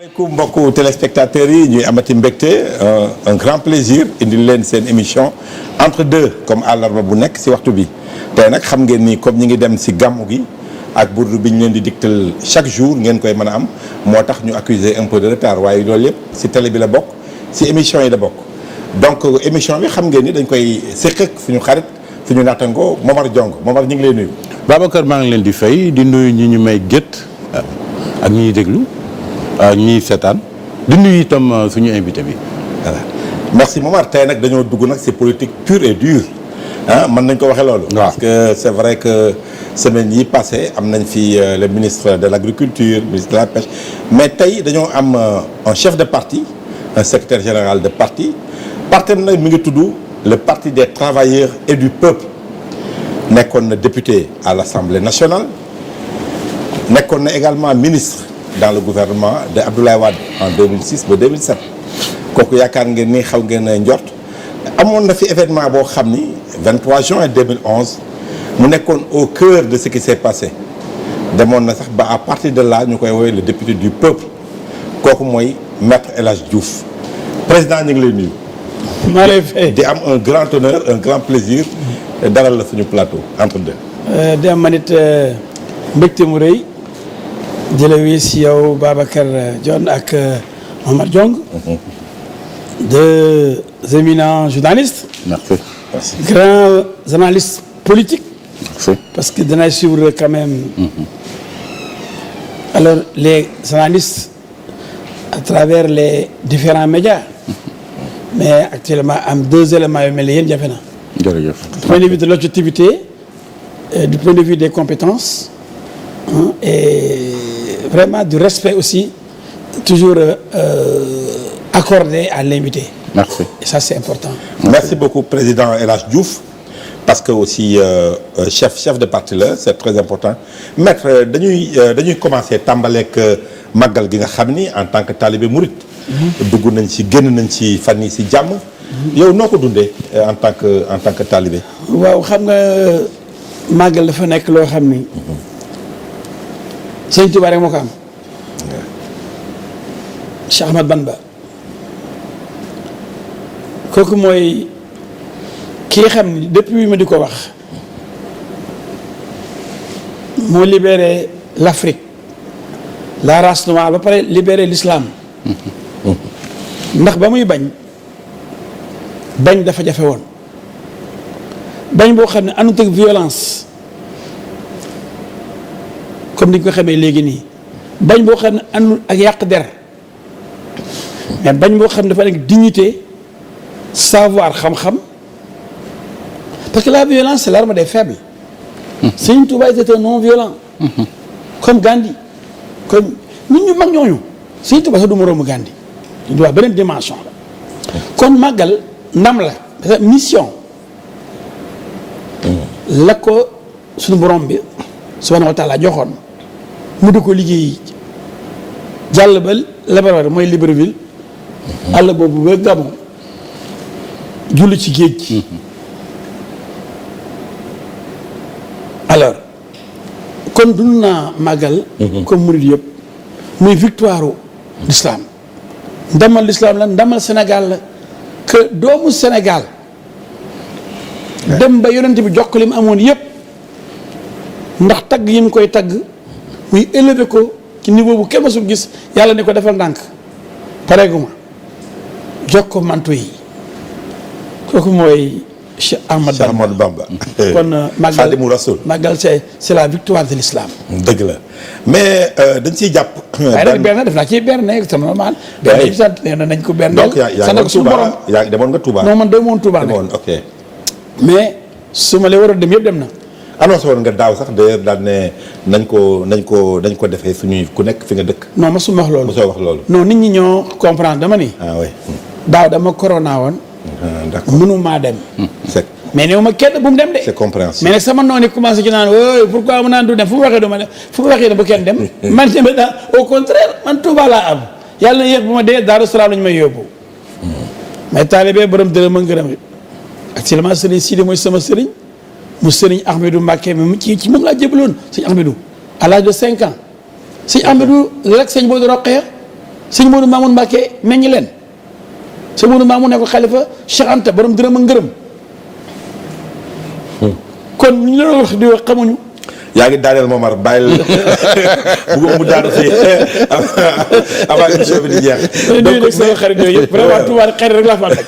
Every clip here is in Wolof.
maaleykum mbokku téléspectateurs yi ñuy amati mbégte un grand plaisir indil leen seen émission entre deux comme àllarba bu nekk si waxtu bi tey nag xam ngeen ni comme ñi ngi dem si gàmmu gi ak burdu bi ñu leen di digtal chaque jour ngeen koy mën a am moo tax ñu accuser un peu de retard waaye loolu yëpp si télé bi la bokk si émission yi la bokk donc émission bi xam ngeen ni dañ koy séq ak suñu xarit suñu nattangoo Momar Diong Momar ñu ngi lay nuyu. Babacar maa ngi leen di fay di nuyu ñi ñu may gët ak ñi ñuy déglu. ñii seetaan di nuyu itam suñu invité bi voilà merci Momar tey nag dañoo dugg nag c'est politique pure et dure ah mën nañ ko waxee loolu. parce que c'est vrai que semaine yi passé am nañ fi le ministre de l'agriculture ministre de la pêche mais tey dañoo am un chef de parti un secrétaire général de parti nag mi ngi tudd le parti des travailleurs et du peuple nekkoon na député à l'Assemblée nationale nekkoon na également ministre dans le gouvernement de Abdoulaye Wade en 2006 ba 2007 kooku yaakaar ngeen ni xaw ngeen njort amoon na fi événement boo xam ni 23 juin 2011 mu nekkoon au cœur de ce qui s'est passé demoon na sax ba à partir de là ñu koy woowee le député du peuple kooku mooy maître El Hadj Diouf président ñu ngi lay nuyu. maa lay fay di am un grand honneur un grand plaisir dalal la suñu plateau entre deux. di am man it mbégte mu rëy. jële wi si yow Babacar Dione ak Momar Diong deux éminents journalistes. merci. grands analystes politiques. merci. parce que danay suivre quand même. alors les analystes à travers les différents médias. mais actuellement am deux éléments yu mel ni yéen jafe na. jërëjëf. du point de vue de l'objectivité du point de vue des compétences et vraiment du respect aussi toujours accordé à l'invité. merci. Et ça c'est important. Merci beaucoup président El Hadj Diouf parce que aussi chef de parti la c'est très important maître dañuy commencer tàmbaleek màggal gi nga xam ni en tant que talibé mouride. dugg nañ ci génn nañ ci fan yi ci jàmm. yow noo ko dundee en tant que talibé. waaw xam nga màggal dafa nekk loo xam ni. Sëñ Tuubaa rek moo ko am. Cheikh Ahmad Bamba kooku mooy kii xam ni depuis ma di ko wax moo libéré l'Afrique la race noire ba pare libéré l'islam ndax ba muy bañ dafa jafe woon bañ boo xam ne àndut ak violence comme ni ñu ko xamee léegi nii bañ boo xam ne àndul ak yàq der mais bañ boo xam ne dafa nekk dignité savoir xam-xam parce que la violence c'est l'arme des faibles. Sëñ Touba était un non violent. comme Gandhi comme nit ñu mag ñooñu Sëñ Touba sax du moroomu Gandhi. Sëñ Touba beneen dimension la. kon màggal ndam la parce que mission. la ko suñu borom bi subhanahu wa taala joxoon mu di ko liggéey jàll ba Libreville mooy Libreville. àll boobu ba Gabon julli ci géej gi. alors kon dund naa màggal. comme murid yëpp muy victoire l'islam ndamal l'islam la ndamal Sénégal la que doomu Sénégal. dem ba yonent bi jox ko li mu amoon yëpp ndax tagg yi mu koy tagg muy élevé ko ci niveau bu kenn mësul gis yàlla ne ko defal ndànk pareeguma jox ko mantu yi kooku mooy Cheikh Ahmadou Bamba kon màggal Khadimou Rassoul màggal c'est la victoire de l'islam. dëgg la mais dañ ciy jàpp. waaye nag benn def naa ciy berne c'est normal. benn yi sant nee nañ ko berneel. donc yaa demoon nga Touba. non man demoon Touba demoon ok. mais su ma lee waroon dem yëpp dem na. annoncé woon nga daaw sax d'ailleurs daal ne nañ ko defee suñuy ku nekk fi nga dëkk. non mosuma wax loolu. mosoo wax loolu. non nit ñi ñoo comprendre dama ni. ah oui. daaw dama corona woon. d'accord mënumaa dem. mais néew ma kenn bu mu dem de. c'est compréhensible. mais nag sama noonu commencé ci naan ooy pourquoi mu naan du dem fu mu waxee du ma dem fu mu waxee ne bu kenn dem. man tamit au contraire man Touba laa am yàlla na yéex bu ma dee Daaru Salaam lañu may yóbbu. mais taalibe borom dërëm a ngërëm actuellement Serigne Sidi mooy sama Serigne mu Serigne Ahmedou Mbacké mi ci moom laa jébaloon Serigne Ahmedou à l'âge de 5 ans Serigne Ahmedou rek sëñ boo di roqee sëñ Modou Mamoun Mbacké meññ leen sëñ Modou Mamoun ne ko xalifa Cheikh Anta borom dërëm ak ngërëm kon ñu la wax di wax xamuñu. yaa ngi daaneel Momar bàyyil bëgguma mu daanu fii avant émission bi di jeex. donc mais sama xarit yooyu yëpp vraiment Touba xarit rek laa fa teg.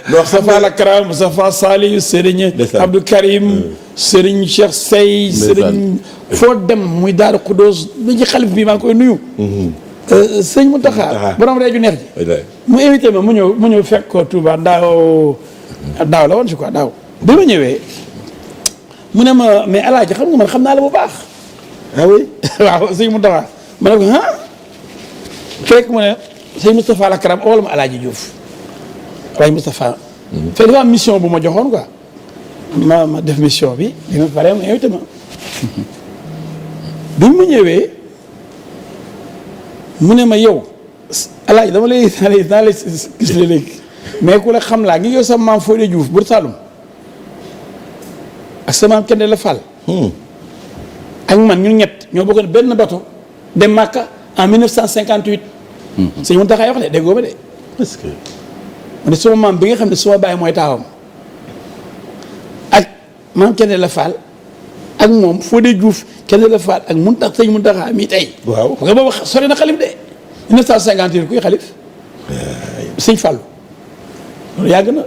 Moustapha Lakram Moustapha Saliou Serigne Abdou Karim Serigne Cheikh Sey Serigne foo dem muy Daaru Khoudoss lu ci xalif bi maa ngi koy nuyu. sëñ Mountakha borom reeju neex ji mu invité ma mu ñëw fekk ko Touba daaw la woon je crois daaw bi ma ñëwee. mu ne ma mais alaaji xam nga man xam naa la bu baax. ah oui waaw sëñ Moustapha ma ne ko ah fekk mu ne sëñ Moustapha Lakram wala ma alaaji Diouf alaaji Moustapha. fekk dafa am mission bu ma joxoon quoi ma def mission bi ma paree mu invité ma. bi mu ñëwee mu ne ma yow alaaji dama lay naa lay gis léegi mais ku la xam laa ngi yow sa maam Fodé Diouf Bur Saloum ak sama maam Kende la Fall. ak man ñun ñett ñoo bokkoon benn bato dem Màkka en 1958. sëñ Mountakha wax de déggoo ma de. est-ce que. ma ne sama maam bi nga xam ne suma baay mooy taawam ak maam Kende la Fall ak moom Fodé Diouf Kende la Fall ak sëñ Mountakha mii tey. waaw nga boobu sori na xalif de 1958 kuy xalif. sëñ Fallou loolu yàgg na.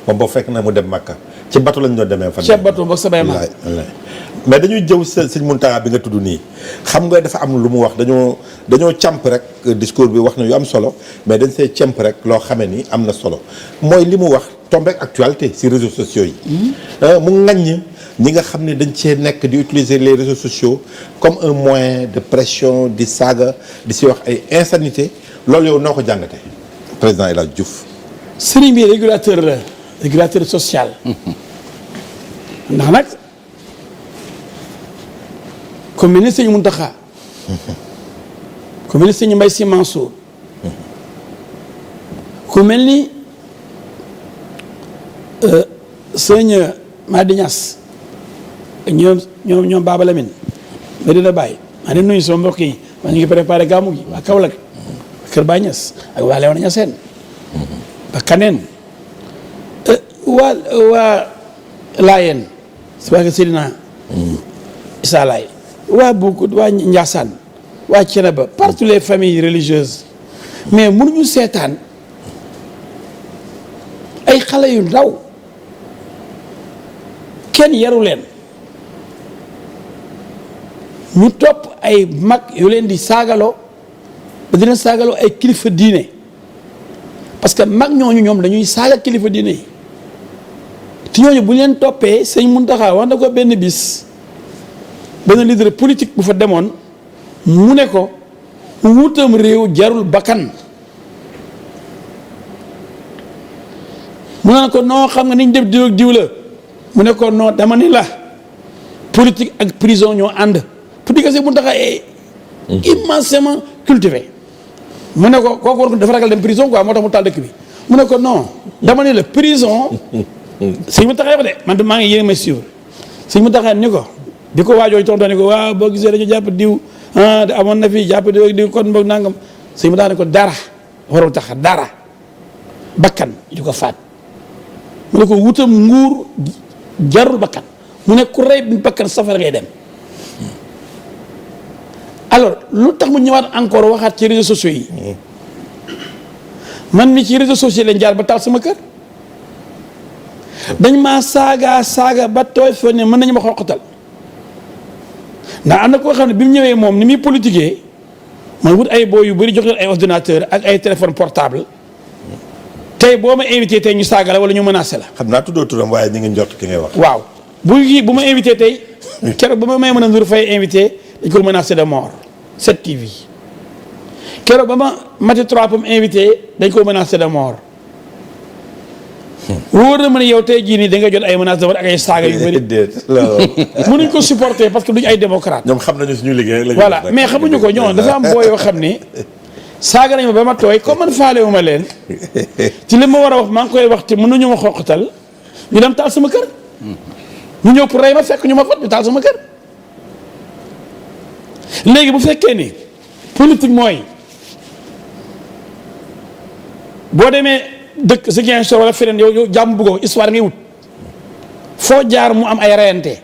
moom boo fekk na mu dem Makka ci bato lañ doon demee. fan ceeb bato ba sa bay ma mais dañuy jëw sëñ Mountakha bi nga tudd nii xam nga dafa am lu mu wax dañoo càmp rek discours bi wax na yu am solo mais dañ see càmp rek loo xamee ni am na solo mooy li mu wax tombe ak actualité si réseaux sociaux yi. mu ŋaññ ñi nga xam ne dañ cee nekk di utiliser les réseaux sociaux comme un moyen de pression di saaga di si wax ay insanité loolu yow noo ko jàngatee président El Hadj Diouf. sëriñ bi régulateur social. ndax nag ku mel ni sëñ Mountakha. ku mel ni sëñ Mbaye Sy Mansour. ku mel ni sëñ Madi Niass ñoom Baba Lamine Medina Baye maa ngi nuyu sama mbokk yi maa ngi préparé gàmmu gi waa Kaolack Kër Baye Niass ak waa Léona Niassène ba Kaneen waa Laayeen subaka Seydina Issa Laye waa Boukout waa Ndiassane waa Thiénaba partout les familles religieuses mais mënuñu seetaan ay xale yu ndaw kenn yaru leen ñu topp ay mag yu leen di saagaloo ba dina saagaloo ay kilifa diine parce que mag ñooñu ñoom dañuy saaga kilifa diine yi te ñooñu bu leen toppee sëñ Mountakha wax na ko benn bis benn leader politique bu fa demoon mu ne ko wuutam réew jarul bakkan mu ne ko non xam nga niñ def diw ak diw la mu ne ko non dama ni la politique ak prison ñoo ànd politique sëñ Mountakha est immensément cultivé mu ne ko kooku dafa ragal dem prison quoi moo tax mu taal dëkk bi mu ne ko non dama ni la prison sëñ Mountakha wax de man maa ngi yéen may suivre sëñ Mountakha ni ko bi ko waajoo tontu ni ko waaw boo gisee dañu jàpp diw amoon na fi jàpp diw ak diw kon boog nangam sëñ Mountakha ni ko dara warul tax dara bakkan di ko faat mu ne ko wutam nguur jarul bakkan mu ne ku rey bakkan safara ngay dem alors lu tax mu ñëwaat encore waxaat ci réseaux sociaux yi man mi ci réseaux sociaux lañ jaar ba taal sama kër dañ maa saaga ba tooy foo ne mën nañu ma xoqatal ndax am na koo xam ne bi mu ñëwee moom ni muy politiquer man wut ay boo yu bëri jox leen ay ordinateur ak ay téléphone portable tey boo ma invité tey ñu saaga la wala ñu menacé la. xam naa tuddoo turam waaye ñu ngi njort ki ngay wax. waaw bu ma invité tey keroog ba ma may mën a Ndour Faye invité dañ ko menacé de mort 7TV keroog ba ma Mati 3 pour invité dañ ko menacé de mort. wóor na ma ne yow tey jii nii da nga jot ay menaces de mort ak ay saaga yu bëri. mënuñ ko supporter parce que duñ ay démocrate. ñoom xam nañu suñu liggéey rek. voilà mais xamuñu ko ñoom dafa am boo yoo xam ni saaga nañ ma ba ma tooy comme man faalewu ma leen ci li ma war a wax maa ngi koy wax te mënuñu ma xoqatal ñu dem taal sama kër. ñu ñëw pour rey ma fekk ñu ma fot ñu taal sama kër. léegi bu fekkee ni politique mooy boo demee dëkk Ziguinchor wala feneen yow jàmm bëggoo histoire ngay wut foo jaar mu am ay reyante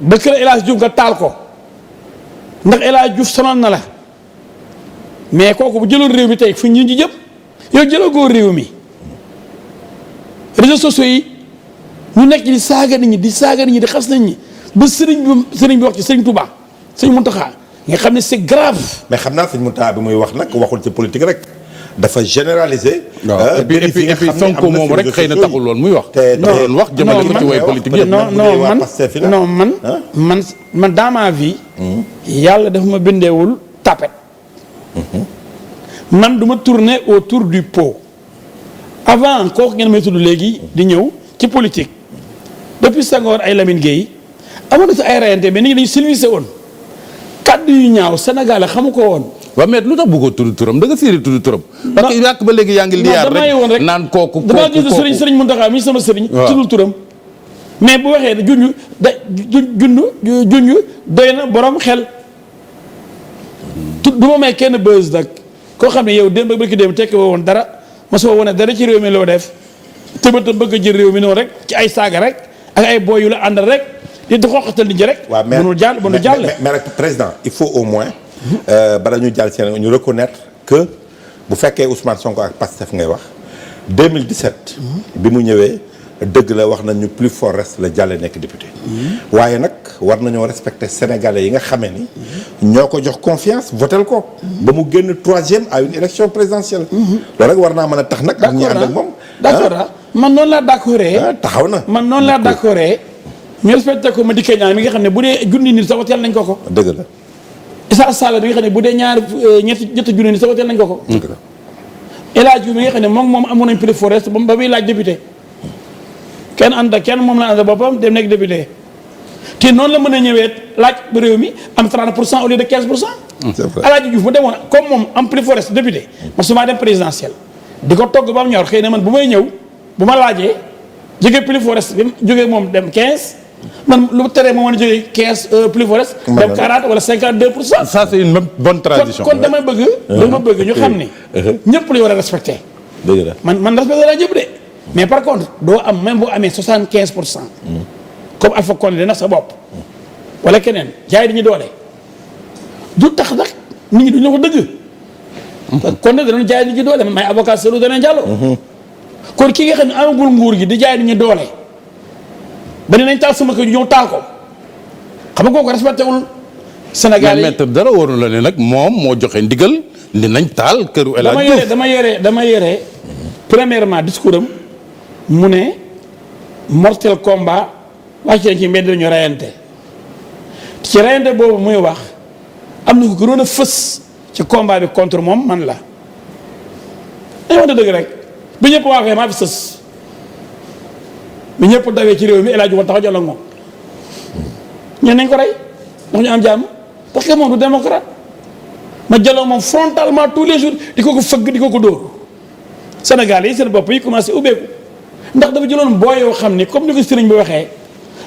ba kër El Hadj Diouf nga taal ko ndax El Hadj Diouf sonal na la mais kooku bu jëloon réew mi tey fu ñu jëm yow jëloo goo réew mi réseaux sociaux yi ñu nekk di saaga nit ñi di xas nit ñi ba sëriñ bi wax ci sëriñ Touba sëriñ Mountakha nga xam ne c'est grave. mais xam naa sëriñ Mountakha bi muy wax nag waxul ci politique rek dafa généraliser. et puis Sonko moom rek xëy na taxul woon muy wax. te doon wax jëmale ko ci way politique yëpp. non man dans ma vie. yàlla dafa ma bindeewul tapet. man du ma tourner autour du pot. avant kooku ngeen may tudd léegi di ñëw ci politique depuis Senghor ay Lamine Gueye amoon na si ay rayante mais nit ñi dañu civilisé woon kaddu yu ñaaw Sénégal xamu ko woon. waaw mais lu tax bëggoo tudd turam da nga séeri tudd turam. parce que yàq ba léegi yaa ngi liyaar rek naan kooku damaa gis sëriñ Mountakha mi sama sëriñ. waaw tuddul turam. mais bu waxee junj doy na borom xel. du ma may kenn buzz nag koo xam ne yow démb ba ki démb tekki woo woon dara mosoo wane dara ci réew mi loo def tëbata bëgg a jël réew mi noonu rek ci ay saaga rek ak ay boy yu la àndal rek di xoqatal nit ñi rek. waaw mënul jàll mënul jàll. mais nag président il faut au moins. bala ñu jàll seen ñu reconnaître que bu fekkee Ousmane Sonko ak Pastef ngay wax 2017. bi mu ñëwee dëgg la wax nañu plus fort reste la jàlle nekk député. waaye nag war nañoo respecter sénégalais yi nga xamee ni. ñoo ko jox confiance votel ko. ba mu génn 3e à une élection présidentielle. loolu rek war naa mën a tax nag. ak ñi ànd ak moom. d'accord man noonu laa d'accordé. taxaw na man noonu laa d'accordé ñu respecté ko Madické Niang mi nga xam ne bu dee junni nit sax woteel nañ ko. dëgg la. Issa Sall bi nga xam ne bu dee ñetti junni nit sax woteel nañ ko. dëgg la. El Hadj bi nga xam ne moom amoon nañ plus forest ba muy laaj député. kenn moom la ànd boppam dem nekk député te noonu la mën a ñëwee laaj ba réew mi am 30% au lieu de 15%. c'est vrai El Hadj Diouf mu demoon comme moom am plus forest député ma su ma dem présidentiel di ko togg ba mu ñor xëy na man bu may ñëw bu ma laajee jógee plus forest bi jógee moom dem 15 man lu teree ma mën a jógee 15 plus forest. dem 40 wala 52%. ça c'est une bonne tradition. kon dama bëgg ñu xam ni. ñëpp la war a respecté. dëgg la man respecté naa ñëpp de. mais par contre doo am même boo amee 75%. comme Alpha Condé dana sa bopp. wala keneen jaay di ñu doole. du tax nag nit ñi duñu la ko dëgg. kon nag danañ jaay di ñu doole man maay avocat Cellou Dalein Diallo. kon ki nga xam ne amagul nguur gi di jaay di ñu doole. ba ne nañ taal sama kër ñëw taal ko xam nga kooku respecté wul. Sénégal yi mais dara waru la ne nag moom moo joxe ndigal ni nañ taal këru El Hadj Diouf. dama yore premièrement discours am. mu ne mortel combat wàcc nañ ci mbedd ñu reyante ci reyante boobu muy wax am na ko gënoon a fës ci combat bi contre moom man la dañu wax dëgg rek bi ñëpp waxee maa fi sës bi ñëpp dawee ci réew mi El Hadj Diouf taxaw jàll ak moom ñeen nañ ko rey ndax ñu am jàmm parce que moom du démocrate ma jëloo moom frontalement tous les jours di ko fëgg di ko dóor Sénégal yi seen bopp yi commencé ubbeeku ndax dafa jëloon boo yoo xam ni comme ni ko sëriñ bi waxee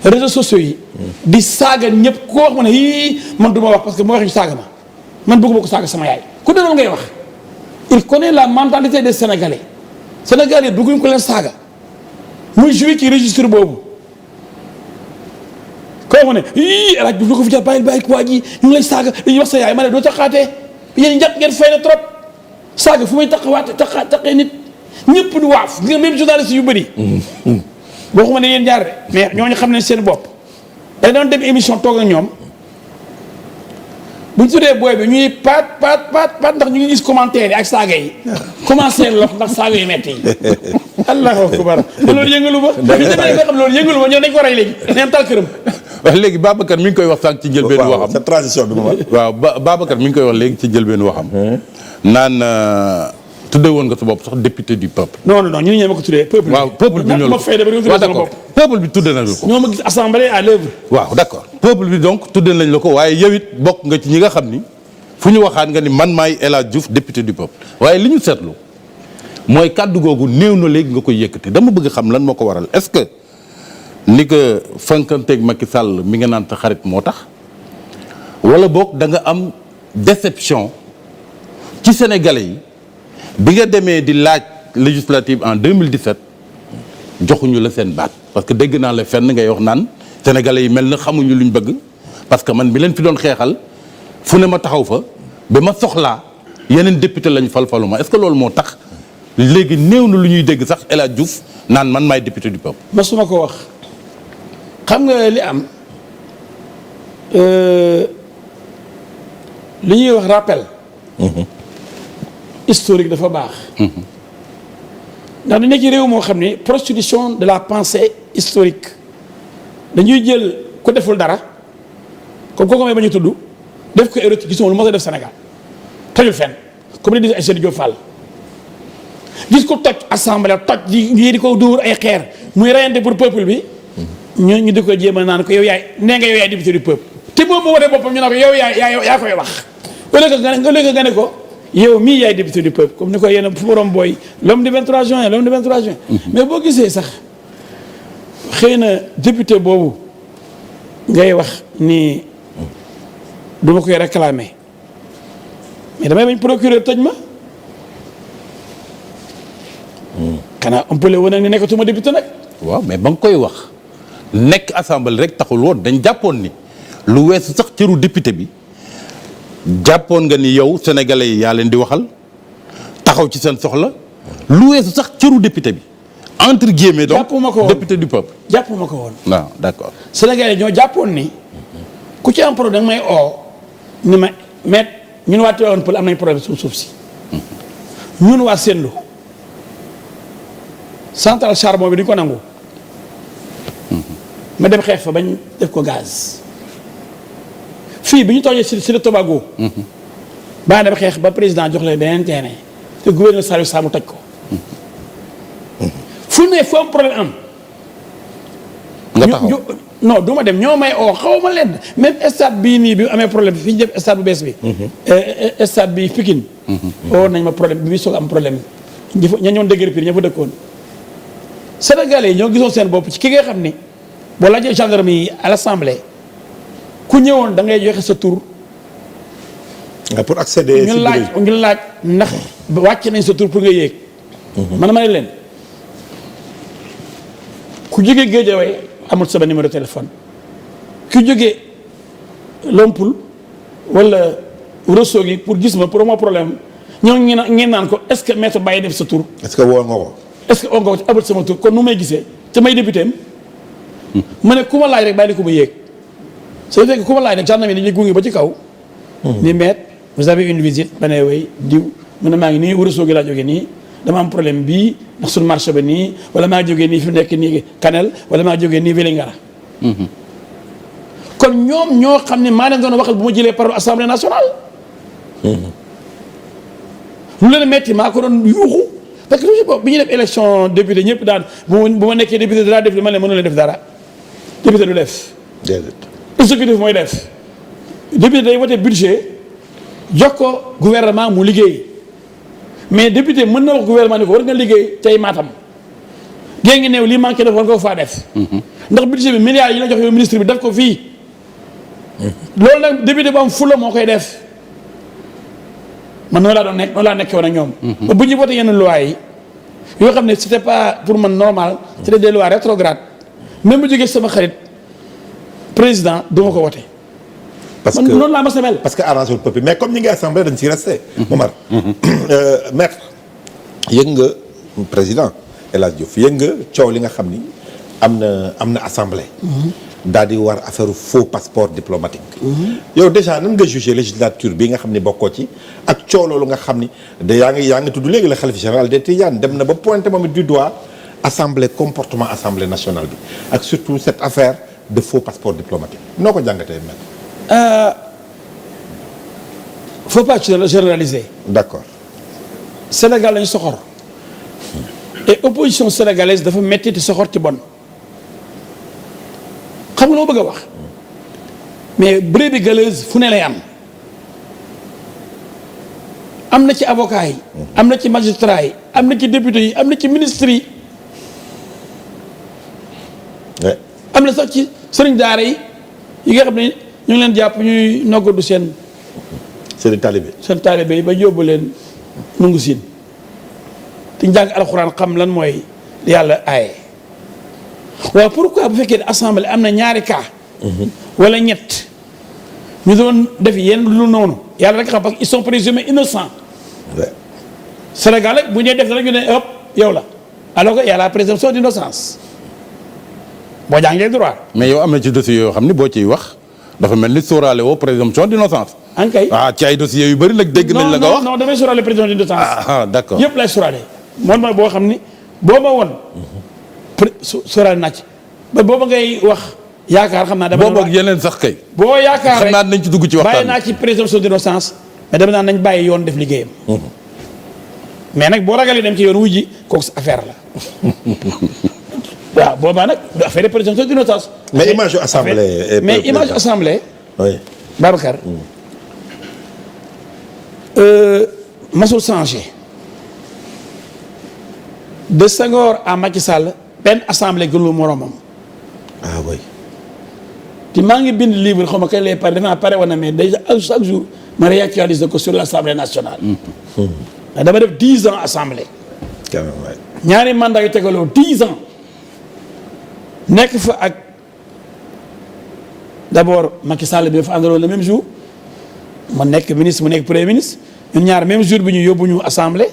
réseaux sociaux yi di saaga ñëpp ku wax ma ne yii man du ma wax parce que moo wax ñu saaga ma man bëgguma ko saaga sama yaay ku denoon ngay wax il connaît la mentalité des sénégalais sénégalais bëgguñ ko leen saaga muy joué ci registre boobu ko wax ma ne yii El Hadj Diouf lu ko fi jar bàyyi waa ji ñu ngi lay saaga dañuy wax sa yaay ma ne doo taxaatee yéen njàpp ngeen fay na trop saaga fu muy taqee nit ñëpp du waaf nga même journaliste yu bëri. waxuma ne yéen jaar de mais ñooñu xam ne seen bopp. day doon dem émission toog ak ñoom bu ñu tuddee booy bi ñuy paat ndax ñu ngi gis commentaire yi ak saaga yi. commencé lox ndax saaga yu metti yi. allahu akbar loolu yëngalu ba. ñu demee nga xam loolu yëngalu ba ñoom dañ ko rey léegi neen tal këram. waaw léegi Babacar mi ngi koy wax sànq ci njëlbéenu waxam. sa transition bi ma. waaw Babacar mi ngi koy wax léegi ci njëlbéenu waxam. naan. tuddee woon nga sa bopp sax député du peuple. non ñu ñëw ma ko tuddee peuple bi. waaw peuple bi ñoo la ko waaw d'accord peuple bi tuddee nañu ko. ñoo ma gis assemblée à l'œuvre. waaw d'accord peuple bi donc tuddee nañ la ko waaye yow it bokk nga ci ñi nga xam ni fu ñu waxaat nga ni man maay El Hadj Diouf député du peuple waaye li ñu seetlu mooy kàddu googu néew na léegi nga koy yëkkati dama bëgg xam lan moo ko waral est-ce que ni ko fankanteeg Macky Sall mi nga naan sa xarit moo tax wala boog da nga am déception ci sénégalais yi. bi nga demee di laaj législative en 2017 joxuñu la seen baat parce que dégg naa la fenn ngay wax naan sénégalais yi mel na xamuñu luñ bëgg parce que man mi leen fi doon xeexal fu ne ma taxaw fa ba ma soxlaa yeneen député lañ falfalu ma est-ce que loolu moo tax léegi néew na lu ñuy dégg sax El Hadj Diouf naan man maay député du peuple. masuma ko wax xam nga li am li ñuy wax rappel. historique dafa baax. ndax dañu nekk ci réew moo xam ne prostitution de la pensée historique dañuy jël ko deful dara comme kooku may ba ñu tudd def ko érotique gisuma lu mos a def Sénégal tojul fenn comme ni di Aïssatou Diop Fall gis ko toj assemblée toj di ko dóor ay xeer muy reyante pour peuple bi ñu di ko jéem a naan ko yow yaay nee nga yow yaay député du peuple te moom moo wootee boppam ñu naan ko yow yaa koy wax au lieu que nga ne ko yow mii yaay député du peuple comme ni ko yéen fu borom booy l'homme du 23 juin l'homme du 23 juin. mais boo gisee sax xëy na député boobu ngay wax ni duma koy réclamer mais damay bañ procureur tëj ma. xanaa on peut le wane ni nekkatuma député nag. waaw mais ba nga koy wax nekk assemblée rek taxul woon dañ jàppoon ni lu weesu sax cëru député bi. jàppoon nga ni yow sénégalais yi yaa leen di waxal taxaw ci seen soxla lu weesu sax cëru député bi entre guillemets donc jàppuma ko woon député du peuple. jàppuma ko woon. waaw d'accord. sénégalais ñoo jàppoon ni ku ci am problème may oo ni ma mais ñun waa Tivaouane Peulh am nañ problème suuf si ñun waa Sendou centrale charbon bi duñ ko nangu ma dem xeex fa bañ def ko gaz. fii bi ñu toogee si le Tobago. baa dem xeex ba président jox leen beneen terrain te gouverneur Saliou Sa mu toj ko. fu ne fu am problème am. nga taxaw non du ma dem ñoo may oo xaw ma leen même stade bii nii bi amee problème fi ñu def stade bu bees bi. stade bi Pikine. oo nañ ma problème bi soog am problème ña ñoon dëgër pire ña fa dëkkoon. Sénégalais yi ñoo gisoon seen bopp ci ki nga xam ni boo laajee gendarme yi à l'Assemblée. ku ñëwoon da ngay joxe sa tur. pour accéder. ñu laaj ndax wàcc nañ sa tur pour nga yéeg. man ma ne leen ku jógee Guédiawaye amul sama numéro téléphone ku jógee Lompoul wala Ourossogui pour gis ma pour mon problème ñoo ngi naan ko est-ce que maître bàyyi def sa tur. est-ce que woo nga ko. est-ce que oo nga ko amul sama tur kon nu may gisee te may député am ma ne ku ma laaj rek bàyyi ko ma yéeg. c'est vrai que ku ma laaj nag gendarme yi dañuy gunge ba ci kaw. ni maître vous avez une visite ba ne way diw mu ne maa ngi nii Ourossogui laa jógee nii dama am problème bii ndax suñu marché ba nii wala maa jógee nii fi mu nekk nii Kanel wala maa jógee nii Vélingara. kon ñoom ñoo xam ne maa leen doon waxal bu ma jëlee parole assemblée nationale. lu leen metti maa ko doon yuuxu parce que toujours bi ñu def élection député ñëpp daan bu ma nekkee député danaa def li ma ne mënu leen def dara député du def. déedéet. exécutif mooy def député day wote budget jox ko gouvernement mu liggéey mais député mën na wax gouvernement ni ko war nga liggéey tey Matam gée ngi néew lii manqué def war nga ko faa def ndax budget bi milliards yi la jox yow ministre bi def ko fii loolu nag député bu am fula moo koy def man noonu laa doon nekk noonu laa nekkee woon ak ñoom bu ñu voté yenn loi yi yoo xam ne c'était pas pour man normal c'était des lois rétrogrades même bu jógee sama xarit président du ma ko wote. parce man que noonu laa ma semel. parce que arrangé wul peuple mais comme ñi ngi assemblée dañ ciy resté. Momar. maître yëg nga président El Hadj Diouf yëg nga coow li nga xam ni am na assemblée. daal di war affaire faux passeport diplomatique. yow déjà nan nga jugé législature bi nga xam ni bokkoo ci ak coow loolu nga xam ni de yaa ngi tudd léegi la xalifa général des Tidianes dem na ba pointé moom it du doigt assemblée comportement assemblée nationale bi ak surtout cette affaire de faux passeport diplomatique noo ko jàngatee maître. faut pas généraliser. d'accord. Sénégal lañu soxor et opposition sénégalaise dafa metti te soxor ci bon xam nga loo bëgg a wax mais brebis galeuse fu ne lay am na ci avocat yi am na ci magistrat yi am na ci député yi am na ci ministre yi am na sax ci sëriñ daara yi nga xam ne ñu ngi leen jàpp ñuy noggatu seen taalibe yi ba yóbbu leen nungu siin te ñu jàng alxuraan xam lan mooy yàlla aaye waaw pourquoi bu fekkee ne assemblée am na ñaari cas wala ñett ñu doon def yenn lu noonu yàlla rek xam parce que ils sont présumés innocents Sénégal rek bu ñuy def rek ñu ne hop yow la alors que y a la présomption d'innocence boo jàngee droit. mais yow am na ci dossiers yoo xam ni boo ciy wax dafa mel ni sóoraale woo présomption d'innocence. en kay ci ay dossiers yu bëri nag dégg nañ la nga wax non damay sóoraale présomption d'innocence. d'accord yëpp lay sóoraale. moom mooy boo xam ni boo ma woon. sóoraale naa ci ba booba ngay wax yaakaar xam naa. dama boobu ak yeneen sax kay. boo yaakaar xam naa nañ ci dugg ci waxtaan bàyyi naa ci présomption d'innocence mais dama naan nañ bàyyi yoon def liggéeyam. mais nag boo ragalee dem ci yoon wujji kooku sa affaire la. waaw boobaa nag du affaire de présomption d'innocence. mais image assemblée. mais image assemblée. oui. Babacar. masul changé. de Senghor à Macky Sall benn assemblée gënul moromam. ah oui. te maa ngi bind livre xaw ma kañ lay pare dafa pare woon na mais déjà chaque jour ma réactualise ko sur l'Assemblée nationale. dama def 10 ans assemblée. quand même waay. ñaari mandat yu tegaloo 10 ans. nekk fa ak d'abord Macky Sall bi dafa àndaloon le même jour ma nekk ministre mu nekk premier ministre ñun ñaar même jour bi ñu yóbbu ñu assemblée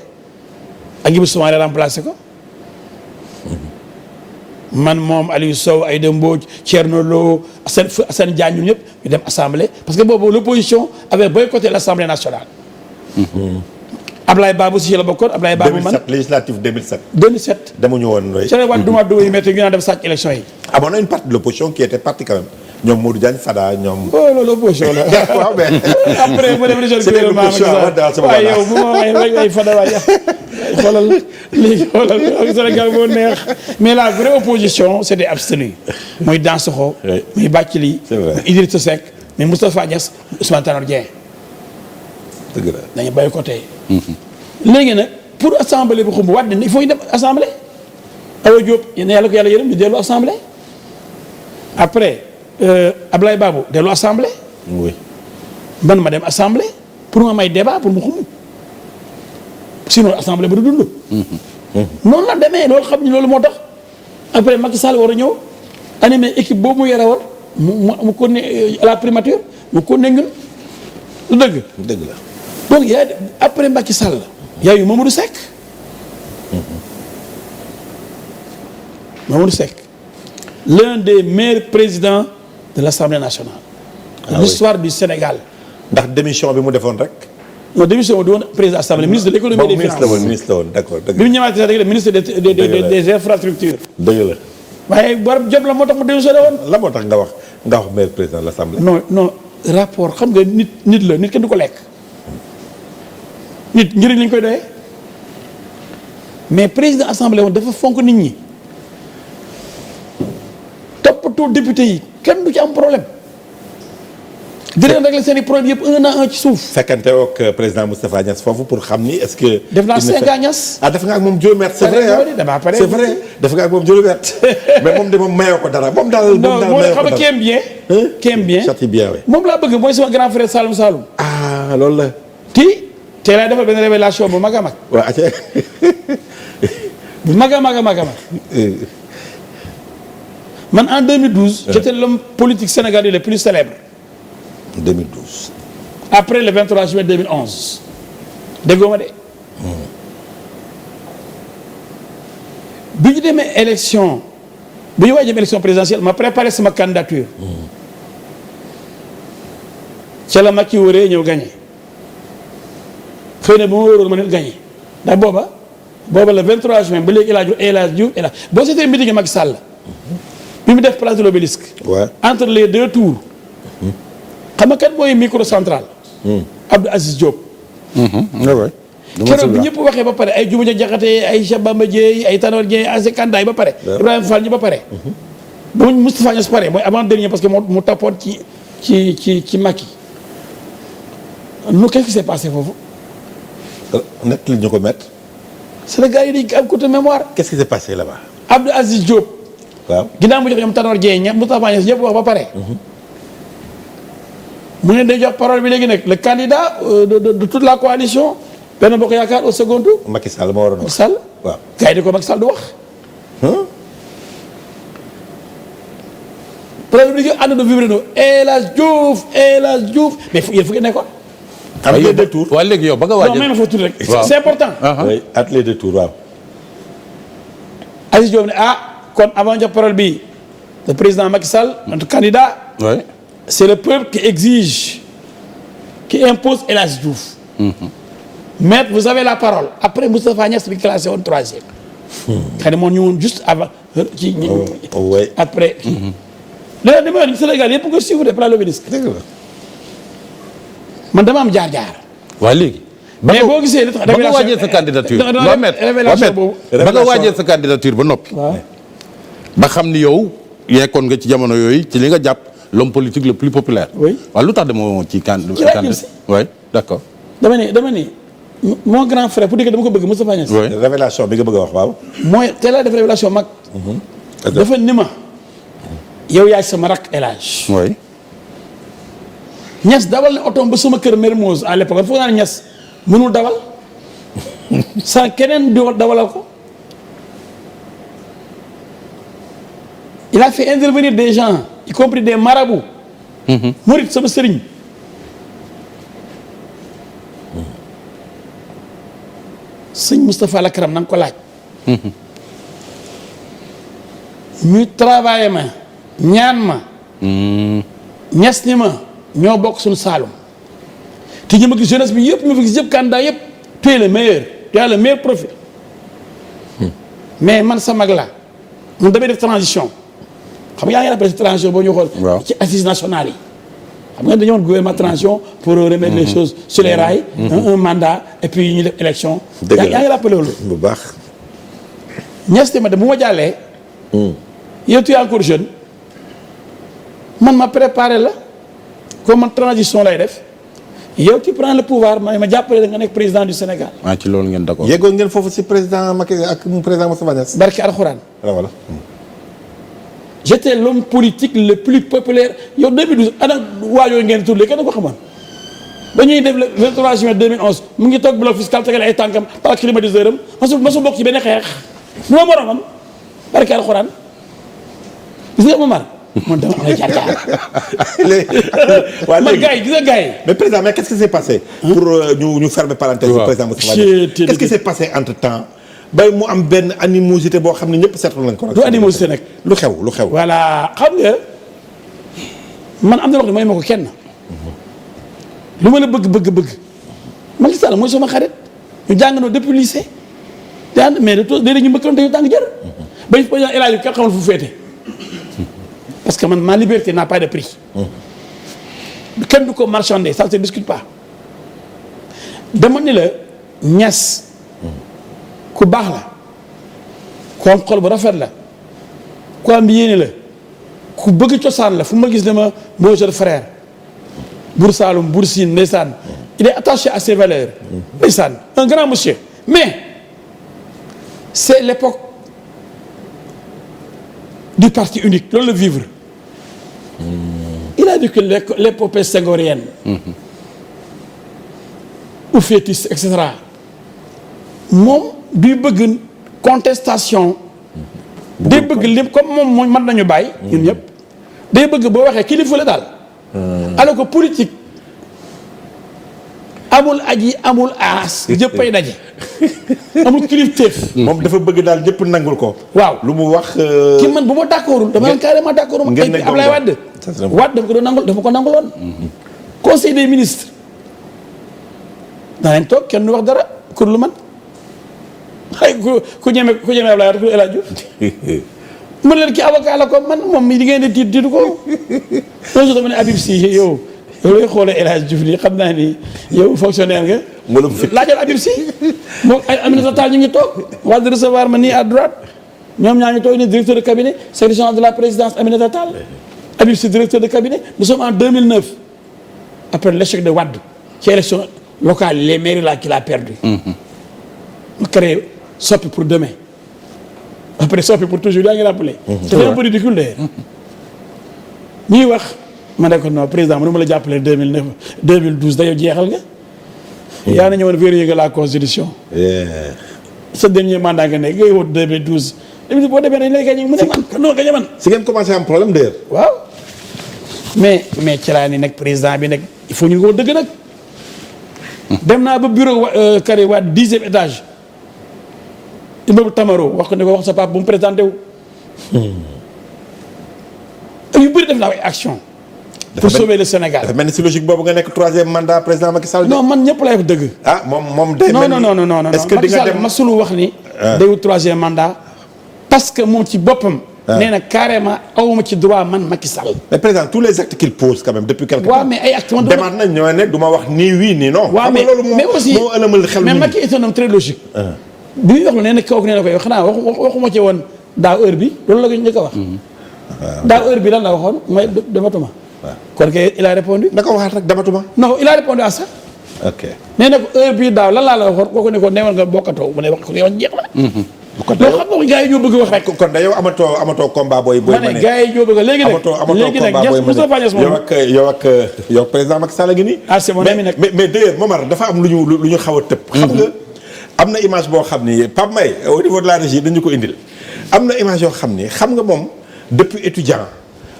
ak Ibou Soumaré remplacé ko man moom Aliou Sow Aïda Mbodj Thierno Lo Assane Diagne ñun ñëpp ñu dem assemblée parce que boobu l'opposition avait boycotté l'Assemblée nationale. Ablaye Babou si la bokkoon Ablaye Babou man 2007 législative 2007. 2007. demuñu woon rek. Cheikh Wade duma dugg yi métti ñu naan def sàcc élection yi. amoon na une partie de l'opposition qui était partie quand même ñoom Modou Diagne Fada ñoom. oh loolu opposition la. waaw mais. après mu dem région c'était l'opposition waaye yow bu ma waxee ay Fada waay xoolal léegi xoolal Sénégal moo neex mais la vraie opposition c'était abstenu muy Dansokho. oui muy Bathily. c'est vrai muy Idrissa Seck muy Moustapha Niasse Ousmane Tanor Dieng. dëgg la. dañu boycotté. léegi nag pour assemblée bi xumb Wade il faut ñu dem assemblée. Awa Diop yéen yàlla ko yàlla yërëm ñu dellu assemblée. après Ablaye Babou dellu assemblée. oui. man ma dem assemblée pour ma may débat pour mu xumb. sinon assemblée ba du dund. noonu la demee loolu xam ni loolu moo tax. après Macky Sall war a ñëw animé équipe boobu mu yore woon mu ko ne à la primature mu ko ne ñun lu dëgg. dëgg la. donc y a après Macky Sall y a eu Mamadou Seck. Mamadou Seck l'un des meilleurs présidents de l'Assemblée nationale. Ah l'histoire du Sénégal. ndax démission bi mu defoon rek. non démission du woon président assemblée ministre de l'économie et des finances. ministre la woon d'accord dëgg bi mu ñëwaatee rek ministre des infrastructures. dëgg la. waaye borom jot la moo tax mu démissionné woon. la moo tax nga wax meilleur président de l'Assemblée. non rapport xam nga nit la nit kenn du ko lekk. nit njëriñ lañ koy doyee mais président assemblée woon dafa fonk nit ñi toppatoo député yi kenn du ci am problème di leen régler seen i problème yëpp un à un ci suuf. fekkante ak président Moustapha Niasse foofu pour xam ni est-ce que. def naa 5 ans Niasse. def nga ak moom juróomi at c'est vrai c'est vrai def nga ak moom juróomi at mais moom de moom mayoo ko dara moom daal. non moo xam nga kéem bien. kéem bien châtie bien oui. moom laa bëgg mooy sama grand frère Saloum Saloum. ah loolu la. tey laa defal benn révélation bu mag a mag. waaw atiwaat. bu mag a mag a mag a mag. man en 2012. j'étais l'homme politique sénégalais le plus célèbre. 2012. après le 23 juillet 2011. déggoo ma de. bi ñu demee élection bu ñu waaj dem élection présidentielle ma préparé sama candidature. ca la Macky wëree ñëw gagné. xëy na bu ma wóoroon ma ne gagné ndax booba le 23 juin ba léegi El Hadj Diouf boo seetee meeting Macky Sall bi mu def place de l'Obélisque. waaw entre les 2 tours. xam nga kat mooy micro central. Abdou Aziz Diop. keroog bi ñëpp waxee ba pare ay Diouma Diakhaté ay Cheikh Bamba Dièye ay Tanor Dieng ay Kandaay ba pare. Ibrahima Fall ñu ba pare. ba mu Moustapha Niasse pare mooy avant dernier parce que mu toppoon ci Macky. qu'est-ce qui s'est passé foofu. nekk li ñu ko mettre. Sénégal yi dañ am côté mémoire. qu'est-ce qui s'est passé là-bas. Abdou Aziz Diop. waaw ginnaaw mu jox ñoom Tanor Dieng ñëpp Moustapha Niasse ñëpp wax ba pare. mu ne day jox parole bi léegi nag le candidat de toute la coalition Benno Bokk Yaakaar au second tour. Macky Sall moo waroon wax. Sall waaw gars yi di ko Macky Sall du wax. problème bi ànd na vibré no El Hadj Diouf mais yéen fu ngeen nekkoon. am les deux tours. waaw léegi yow ba nga non waajal. même fa tuuti rek. waaw c'est important. oui at les deux tours waaw. Aziz Diop ne kon avant jox parole bi le président Macky Sall notre candidat. oui. c'est le peuple qui exige qui impose El Hadj Diouf. Maître vous avez la parole après Moustapha Niasse bi classé woon 3e. xëy na moo ñu woon juste avant ci. oui. après. léegi dama wax Sénégal yëpp ko suivre par l'Obélisque. dëgg la. man dama am jaar-jaar. waa léegi. mais boo gisee li tax ba nga waajee sa candidature. révélation boobu ba nga waajee sa candidature ba noppi. waaw. ba xam ni yow yekkoon nga ci jamono yooyu ci li nga jàpp l'homme politique le plus populaire. oui waaw lu tax demoo ci laa jëm si. oui d'accord. dama ne mon grand frère pour dire que dama ko bëgg Moustapha Niasse. oui. révélation bi nga bëgg a wax waaw. mooy teel a def révélation mag. dafa ni ma. yow yaay sama rak El Hadj. oui. Niass dawal ne otoom ba sama kër Mermoz à l'époque foog naa ne Niass mënul dawal sans keneen di dawalal ko. il a fait intervenir des gens y compris des marabouts. Murit sama sëriñ. sëñ Moustapha Lakram na nga ko laaj. ñu travaillé ma ñaan ma. Niass ni ma ñoo bokk suñu Saalum. te ñu ma gis jeunesse bi yëpp ñu ma gis yëpp candidat yëpp tu es le meilleur tu as le meilleur profil. mais man sa mag la man damay def transition xam nga yaa ngi rappelé transition boo ñu xool. waaw ci assises nationales yi. xam nga dañoo woon gouvernement transition pour remettre les choses sur les rails. un mandat et puis ñu def élection. dëgg la yaa ngi rappelé loolu. bu baax. Niass ma de bu ma jàllee. yow tu es encore jeune. man ma préparé la comme man transition lay def yow tu prends le pouvoir ma jàppale la nga nekk président du Sénégal. ci loolu ngeen d'accord. yeggoon ngeen foofu si président Macky ak président Moustapha Niasse. barke alxuraan. voilà. j'étais l'homme politique le plus populaire yow 2012 ana waajoo ngeen tuddee kenn ko xamoon ba ñuy def le 23 juin 2011 mu ngi toog bloc fiscal tegal ay tànkam par climatiseur am masu bokk ci benn xeex nu ma moromam barke alxuraan gis nga Momar man dama am ay jaar-jaar. waaw man léegi gars yi gis nga gars yi. mais président mais qu'est-ce qui s'est passé. pour ñu fermer parenthèse. waaw président Moustapha Niasse. qu'est-ce qui s'est passé entre temps. bay mu am benn animosité boo xam ne ñëpp seetlu nañ ko. du animosité nag. lu xew. voilà xam nga man am na loo xam ne may ma ko kenn. lu ma la bëgg. Macky Sall mooy sama xarit ñu jàngandoo depuis lycée. daan mais de tout léeg-léeg ñu mbëkkante yu tàng jër. bañ fa El Hadj kenn xamul fu féete. parce que man ma liberté n'a pas de prix. kenn du ko marchander ça ne se discute pas. dama ni la Niass. ku baax la ku am xol bu rafet la ku am yéene la ku bëgg cosaan la fu ma gis ne ma moo jeune frère Buur Saalum Buur Siin ndeysaan il est attaché à ses valeurs ndeysaan un grand monsieur mais c'est l'époque du parti unique loolu la vivre il a vécu l'épopée senghorienne oufétiste et cetera moom duy bëgg contestation day bëgg lépp comme moom mën nañu bàyyi ñun ñëpp day bëgg boo waxee kilifa la daal alors que politique amul aji amul aas jëppay daje amul kilifteef moom dafa bëgg daal ñëpp nangul ko. waaw lu mu wax. ki man bu ma d'accordul dama leen carrément d'accord ma ngeen nekk Ablaye Wade dafa ko doon nangul dafa ko nanguloon conseil des ministres daa leen toog kenn du wax dara kur lu man xëy ku ñeme Ablaye Wade ku El Hadj Diouf mu leen ki avocat la ko man moom mi di ngeen di tiitu ko un jour dama ne Habib Sy yow looy xoolee El Hadj Diouf nii xam naa ni yow fonctionnaire nga. mbooloo fi laajal Habib Sy moom ay Aminata Tall ñu ngi toog waa de recevoir ma nii à droite ñoom ñaa ngi toog ni directeur de cabinet secrétaire de la présidence Aminata Tall Habib Sy directeur de cabinet nous sommes en 2009 après l'échec de Wade ci élection locale les mairies là qu'il a perdu. mu créé Soppi pour demain après Soppi pour toujours yaa ngi rappelé. c'est un peu ridicule d'ailleurs. ñuy wax ma ne ko non président mënu ma la jàppale 2009 2012 dañoo jeexal nga. yaa na ñëwoon vérifier la constitution. sa dernier mandat nga nekk ngay wut 2012 boo demee dañ lay gagné mu ne man kan noo gagné man. si ngeen commencé am problème d'ailleurs. waaw mais ci laa ni nag président bi nag il faut ñu ko dëgg nag. dem naa ba bureau carré waa 10e étage. immeuble Tamaro wax ko ne ko wax sa papa bu mu présenté wu. yu bëri def naa ay action pour sauver le Sénégal. dafa mel ni si logique boobu nga nekk 3e mandat président Macky Sall. non man ñëpp lay wax dëgg. ah moom day mel ni non est-ce que di nga dem masulu wax ni. day wut 3e mandat. parce que moom ci boppam. nee na carrément awuma ci droit man Macky Sall. mais président tous les actes qu'il pose quand même depuis quelque temps. waaw mais ay actes man demaat nañ ñoo ne du ma wax nii oui nii non. waaw mais aussi moo ëlëmal xel mais Macky est un homme très logique. bi muy wax lu nee na kooku nee na koy xanaa waxuma ci woon daaw heure bi loolu la ko njëkk a wax. daaw heure bi lan la waxoon mooy dematuma. waaw kon kay il a répondu. na ko waxaat rek dematuma. non il a répondu à ça. ok nee na ko heure bii daaw lan laa la waxoon kooku ne ko neewal nga bokkatoo mu ne wax ko yow jeex na. kon loolu xam nga gars yi ñoo bëgg wax rek. kon da yow amatoo combat booy ma ne gars yi ñoo bëgg léegi nag léegi nag ñes Moustapha Niasse moom yow président Macky Sall ngi nii. ah c'est mon ami nag mais d'ailleurs Momar dafa am lu ñu xaw a tëb. xam nga am na image boo xam ni Pape May au niveau de la régie dañu ko indil am na image yoo xam ni xam nga moom depuis étudiant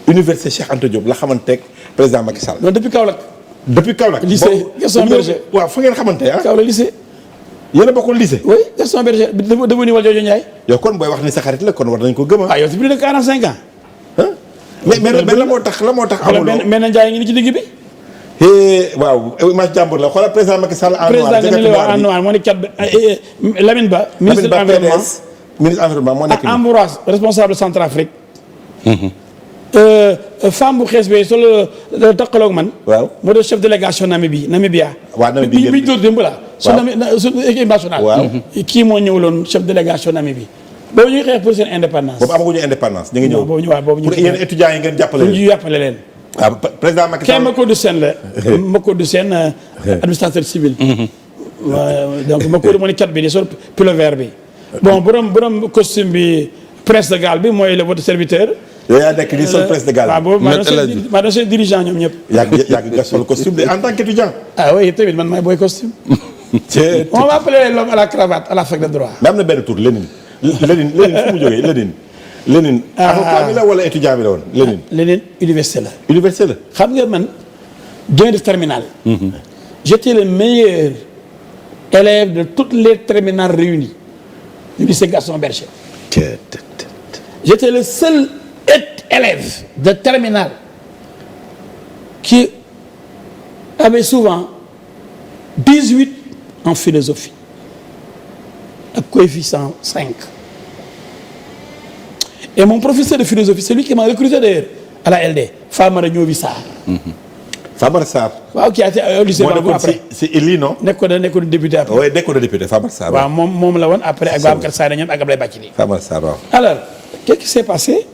université Cheikh Anta Diop la xamanteeg président Macky Sall. non depuis Kaolack. depuis Kaolack. lycée Gaston Berger. waaw fu ngeen xamante ah. Kaolack lycée. yéen a bokkul lycée. oui Gaston Berger devenu Valdiodio Ndiaye. yow kon booy wax ni sa xarit la kon war nañ ko gëm a. ah yow c'est plus de 45 ans. mais la moo tax amuloo. mais Ndiaye ngi ni ci digg bi. waaw image jàmbur la xoolal président Macky Sall en noir. président nga ne la en noir moo nekk cat Lamine Ba. ministre de l'environnement ministre environnement moo nekk nii. Ambroise responsable Centrafrique. femme bu xees bi solo taqaloog man. waaw moo doon chef délégation Namibia. waaw Namibia bi ñu doon démb la. waaw su équipe nationale. waaw kii moo ñëwaloon chef délégation Namibie. boobu ñuy xeex pour seen indépendance. boobu amaguñu indépendance ñu ngi ñëw. boobu ñu pour yéen étudiants yi ngeen jàppale leen. ñu jàppale leen. waaw président Macky Sall. kenn Makodou Sène la. Makodou Sène administrateur civil. donc Makodou moo ni cat bi di sol pull vert bi. bon borom costume bi prince de Galles bi mooy le votre serviteur. yow yaa nekk nii sol prince de Galles. waaw boobu maa doon seen dirigeant ñoom ñëpp. yàgg nga sol costume de en tant qu'étudiant. ah oui tamit man maay booy costume. on va appeler l'homme à la cravate à la fac de droit. mais am na benn tur Lénine fu mu jógee Lénine. avocat bi la wala étudiant bi la woon Lénine. Lénine université la. université la. xam nga man génn def terminal. j'étais le meilleur élève de toutes les terminales réunies du lycée Gaston Berger. J'étais le seul élève de terminale qui avait souvent 18 en philosophie ak coefficient 5. Et mon professeur de philosophie, c'est lui qui m'a recruté d'ailleurs à la LD, Famara Ñoovi Sarr. Famara Sarr. waaw qui a été au lycée Bango après. c'est Eli non. nekkoon député après. oui nekkoon député Famara Sarr. waaw moom la woon après ak Babacar Sarr ñoom ak Ablaye Bathily. Famara Sarr waaw. alors qu'est-ce qui s'est passé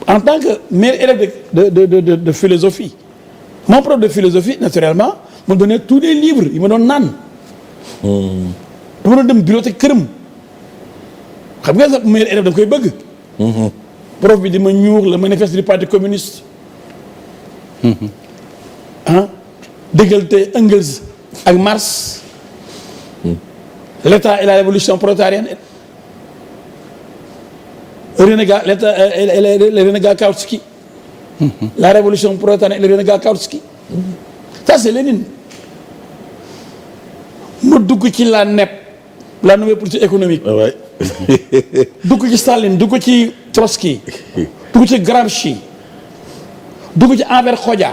en tant que meilleur élève de philosophie mon prof de philosophie naturellement me donnait tous les livres yi ma doon naan. dama doon dem bibliothèque këram xam nga sax meilleur élève da nga koy bëgg. prof bi di ma ñuur le manifeste du parti communiste. diggante Engels ak Marx. l'État et la révolution prolétarienne. le renégat Kautsky. la révolution prolétarienne et le renégat Kautsky. ça c'est Lénine. mu dugg ci la NEP. la nouvelle politique économique. waay. dugg ci Staline dugg ci Trotsky. dugg ci Gramsci. dugg ci Enver Hoxha.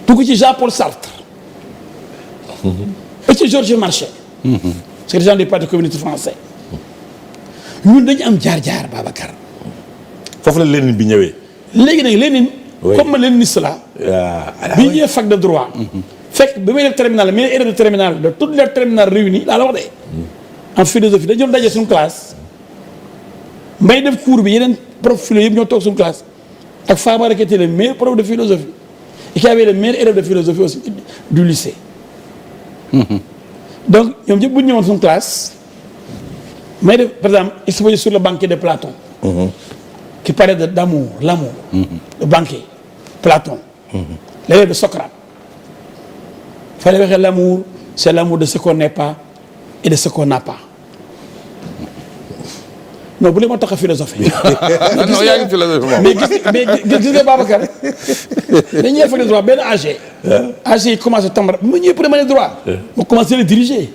dugg ci Jean-Paul Sartre. et ci Georges Marchais. secrétaire du parti communiste français. ñun dañu am jaar-jaar Babacar. foofu la Lénine bi ñëwee. léegi nag Lénine. oui comme ma léniniste la. bi ñëwee fac de droit. fekk bi may def terminal mais élève de terminal de toutes les terminales réunies laa la wax de. en philosophie dañu doon daje suñu classe. may def cours bi yeneen prof philo yëpp ñoo toog suñu classe. ak Famara qui était le meilleur prof de philosophie. et qui avait le meilleur élève de philosophie aussi du lycée. donc ñoom ñëpp bu ñu ñëwoon suñu classe. may def par exemple exposé sur le banquet de Platon. qui parlait l'amour. le banquet Platon. l'élève de Socrate. fallait waxee l'amour c'est l'amour de ce qu'on n'est pas et de ce qu'on n'a pas non bu leen ma tax a philosophie. non yaa ngi philosophie moom. mais gis nga Babacar dañuy def droit benn AG. AG yi commencé tàmbali bu ma ñëwee pour demander droit. ma commencé le diriger.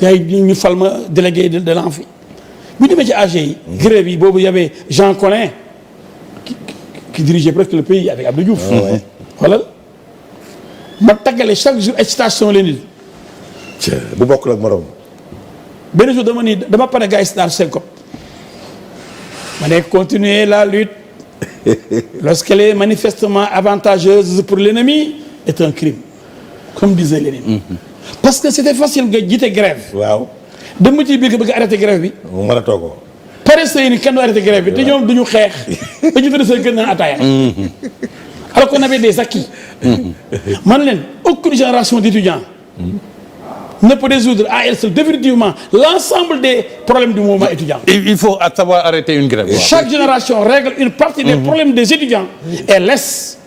gars yi ñu fal ma délégué de l'ANFI bu ñu demee ci AG yi. grève yi boobu y avait Jean Collin qui dirigeait presque le pays avec Abdou Diouf. xoolal ma tàggale chaque jour excitation leen di. bu bokkul ak morom. benn jour dama pare gars yi si naan Senghor. ma ne continuer la lutte lorsqu'elle est manifestement avantageuse pour l'ennemi est un crime comme disait Lénine. parce que c'était facile nga jiite grève. waaw. dem ci biir bëgg arrêté grève bi. mu mën a toogoo. pare sëy ni kenn du arrêté grève bi te ñoom duñu xeex dañu tëdd seen kër naan ataaya. alors qu'on avait des acquis. man leen aucune génération d'étudiants ne peut résoudre à elle seule définitivement l'ensemble des problèmes du mouvement étudiant. Il faut savoir arrêter une grève. Chaque génération règle une partie des problèmes des étudiants et laisse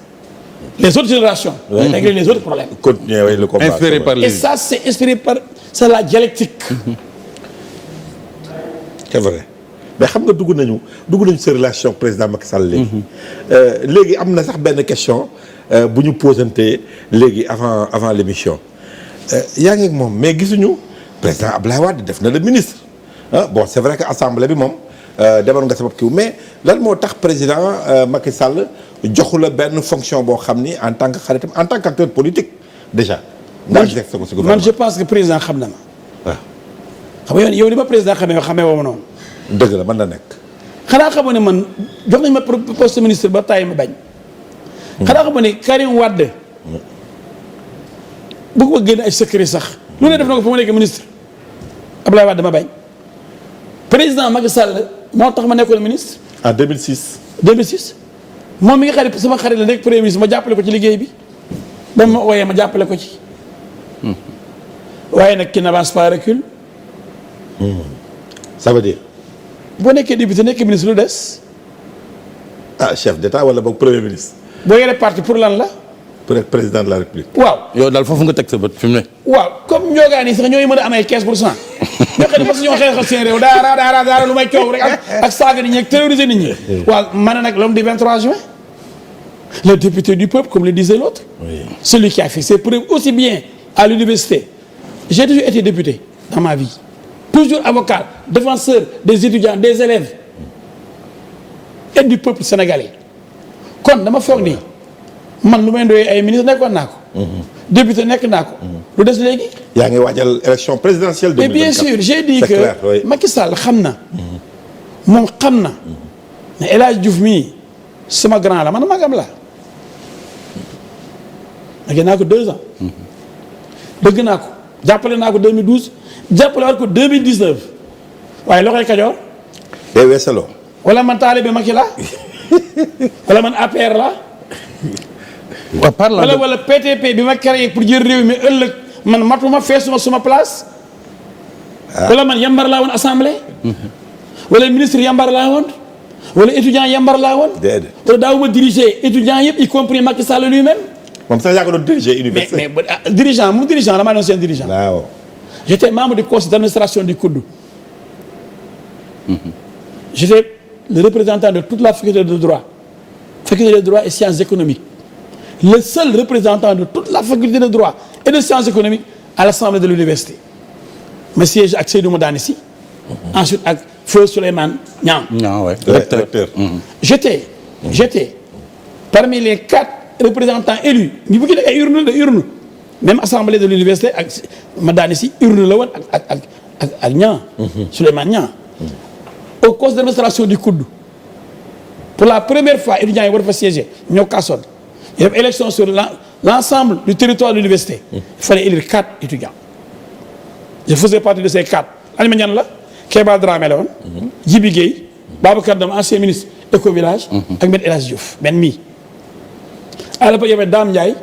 les autres générations régler les autres problèmes. Continuer le combat. Inspiré par les... Et ça, c'est inspiré par... C'est la dialectique. C'est vrai. mais xam nga dugg nañu sa relation président Macky Sall léegi. léegi am na sax benn question bu ñu posante léegi avant l'émission. yaa ngi ak moom mais gisuñu président Abdoulaye Wade def na le ministre bon c'est vrai que assemblée bi moom demoon nga sabab kiw mais lan moo tax président Macky Sall joxu la benn fonction boo xam ni en tant que xaritam en tant qu'acteur politique déjà. man je pense que président xam na ma. waaw. xam nga yow li ma président xamee woo ma noonu. dëgg la mën na nekk. xanaa xamoo ne man jox nañ ma poste ministre ba taay ma bañ. xanaa xamoo ne Karim Wade. bu ko génne ay secret sax lu ne def na ko fa mu nekk ministre Abdoulaye Wade dama bañ président Macky Sall moo tax ma nekkoon ministre. en 2006. 2006 moom mi nga xarit sama xarit la nekk premier ministre ma jàppale ko ci liggéey bi ba ma ooyee ma jàppale ko ci. waaye nag qui n'avance pas recule. ça veut dire. boo nekkee député nekk ministre lu des. ah chef d'état wala boog premier ministre. boo yore parti pour lan la. pour être président de la république. waaw yow daal foofu nga teg sa bët fi mu ne. waaw comme ñoogaan yi sax ñooy mën a am ay 15%. ñoo xam ne parce que ñoo xeexal seen réew daara lu may coow rek ak saaga nit ñi ak terroriser nit ñi. waaw man nag l'homme du 23 juin. le député du peuple comme le disait l'autre. Oui. Celui qui a fait ses preuves aussi bien à l'université. J'ai toujours été député dans ma vie. Toujours avocat, défenseur des étudiants, des élèves et du peuple sénégalais. kon dama foog ni man lu may ndoyee ay ministre nekkoon naa ko. député nekk naa ko. lu des léegi. yaa ngi waajal élection présidentielle 2024. mais bien sûr j'ai dit c'est que clair, oui. Macky Sall xam na. moom xam na. ne El Hadj Diouf mii sama grand la man magam la. magee naa ko 2 ans. bëgg naa ko jàppale naa ko 2012 jàppale waat ko 2019 waaye loxoy Kajoor. day weesaloo. wala man taalibe Macky la wala man APR la wala PTP bi ma créé pour jël réew mi ëllëg man matuma feesuma suma place. wala man yambar laa woon assemblée. wala ministre yambar laa woon. wala étudiant yambar laa woon. déedéet. wala daawuma diriger étudiant yëpp y compris Macky Sall lui-même. moom sax yaa ko doon diriger université. mais dirigeant moom dirigeant la maa doon seen dirigeant. waaw. J'étais membre du conseil d'administration du COUD. J'étais le représentant de toute la faculté de droit. Faculté de droit et sciences économiques. Le seul représentant de toute la faculté de droit et de sciences économiques à l'Assemblée de l'université. Ma siège ak Seydou Madani si. Ensuite ak Feu Souleymane Niang. non ouais. recteur. J'étais parmi les 4 représentants élus. ñu bëgg ay urne. Même assemblée de l'université ak Madani si urne la woon ak Niang. Souleymane Niang. Au conseil d'administration du COUD. Pour la première fois étudiants yi war fa siéger ñoo kaasoon. Il y avait élection sur l'ensemble du territoire de l'université. Il fallait élire 4 étudiants. Je faisais partie de ces 4. Alima ñan la Kéba Dramé la woon. Djibi Gueye. Babacar Dam ancien ministre éco-village. ak Me El Hadji Diouf benn mii. À l'époque il y avait Dame Ndiaye.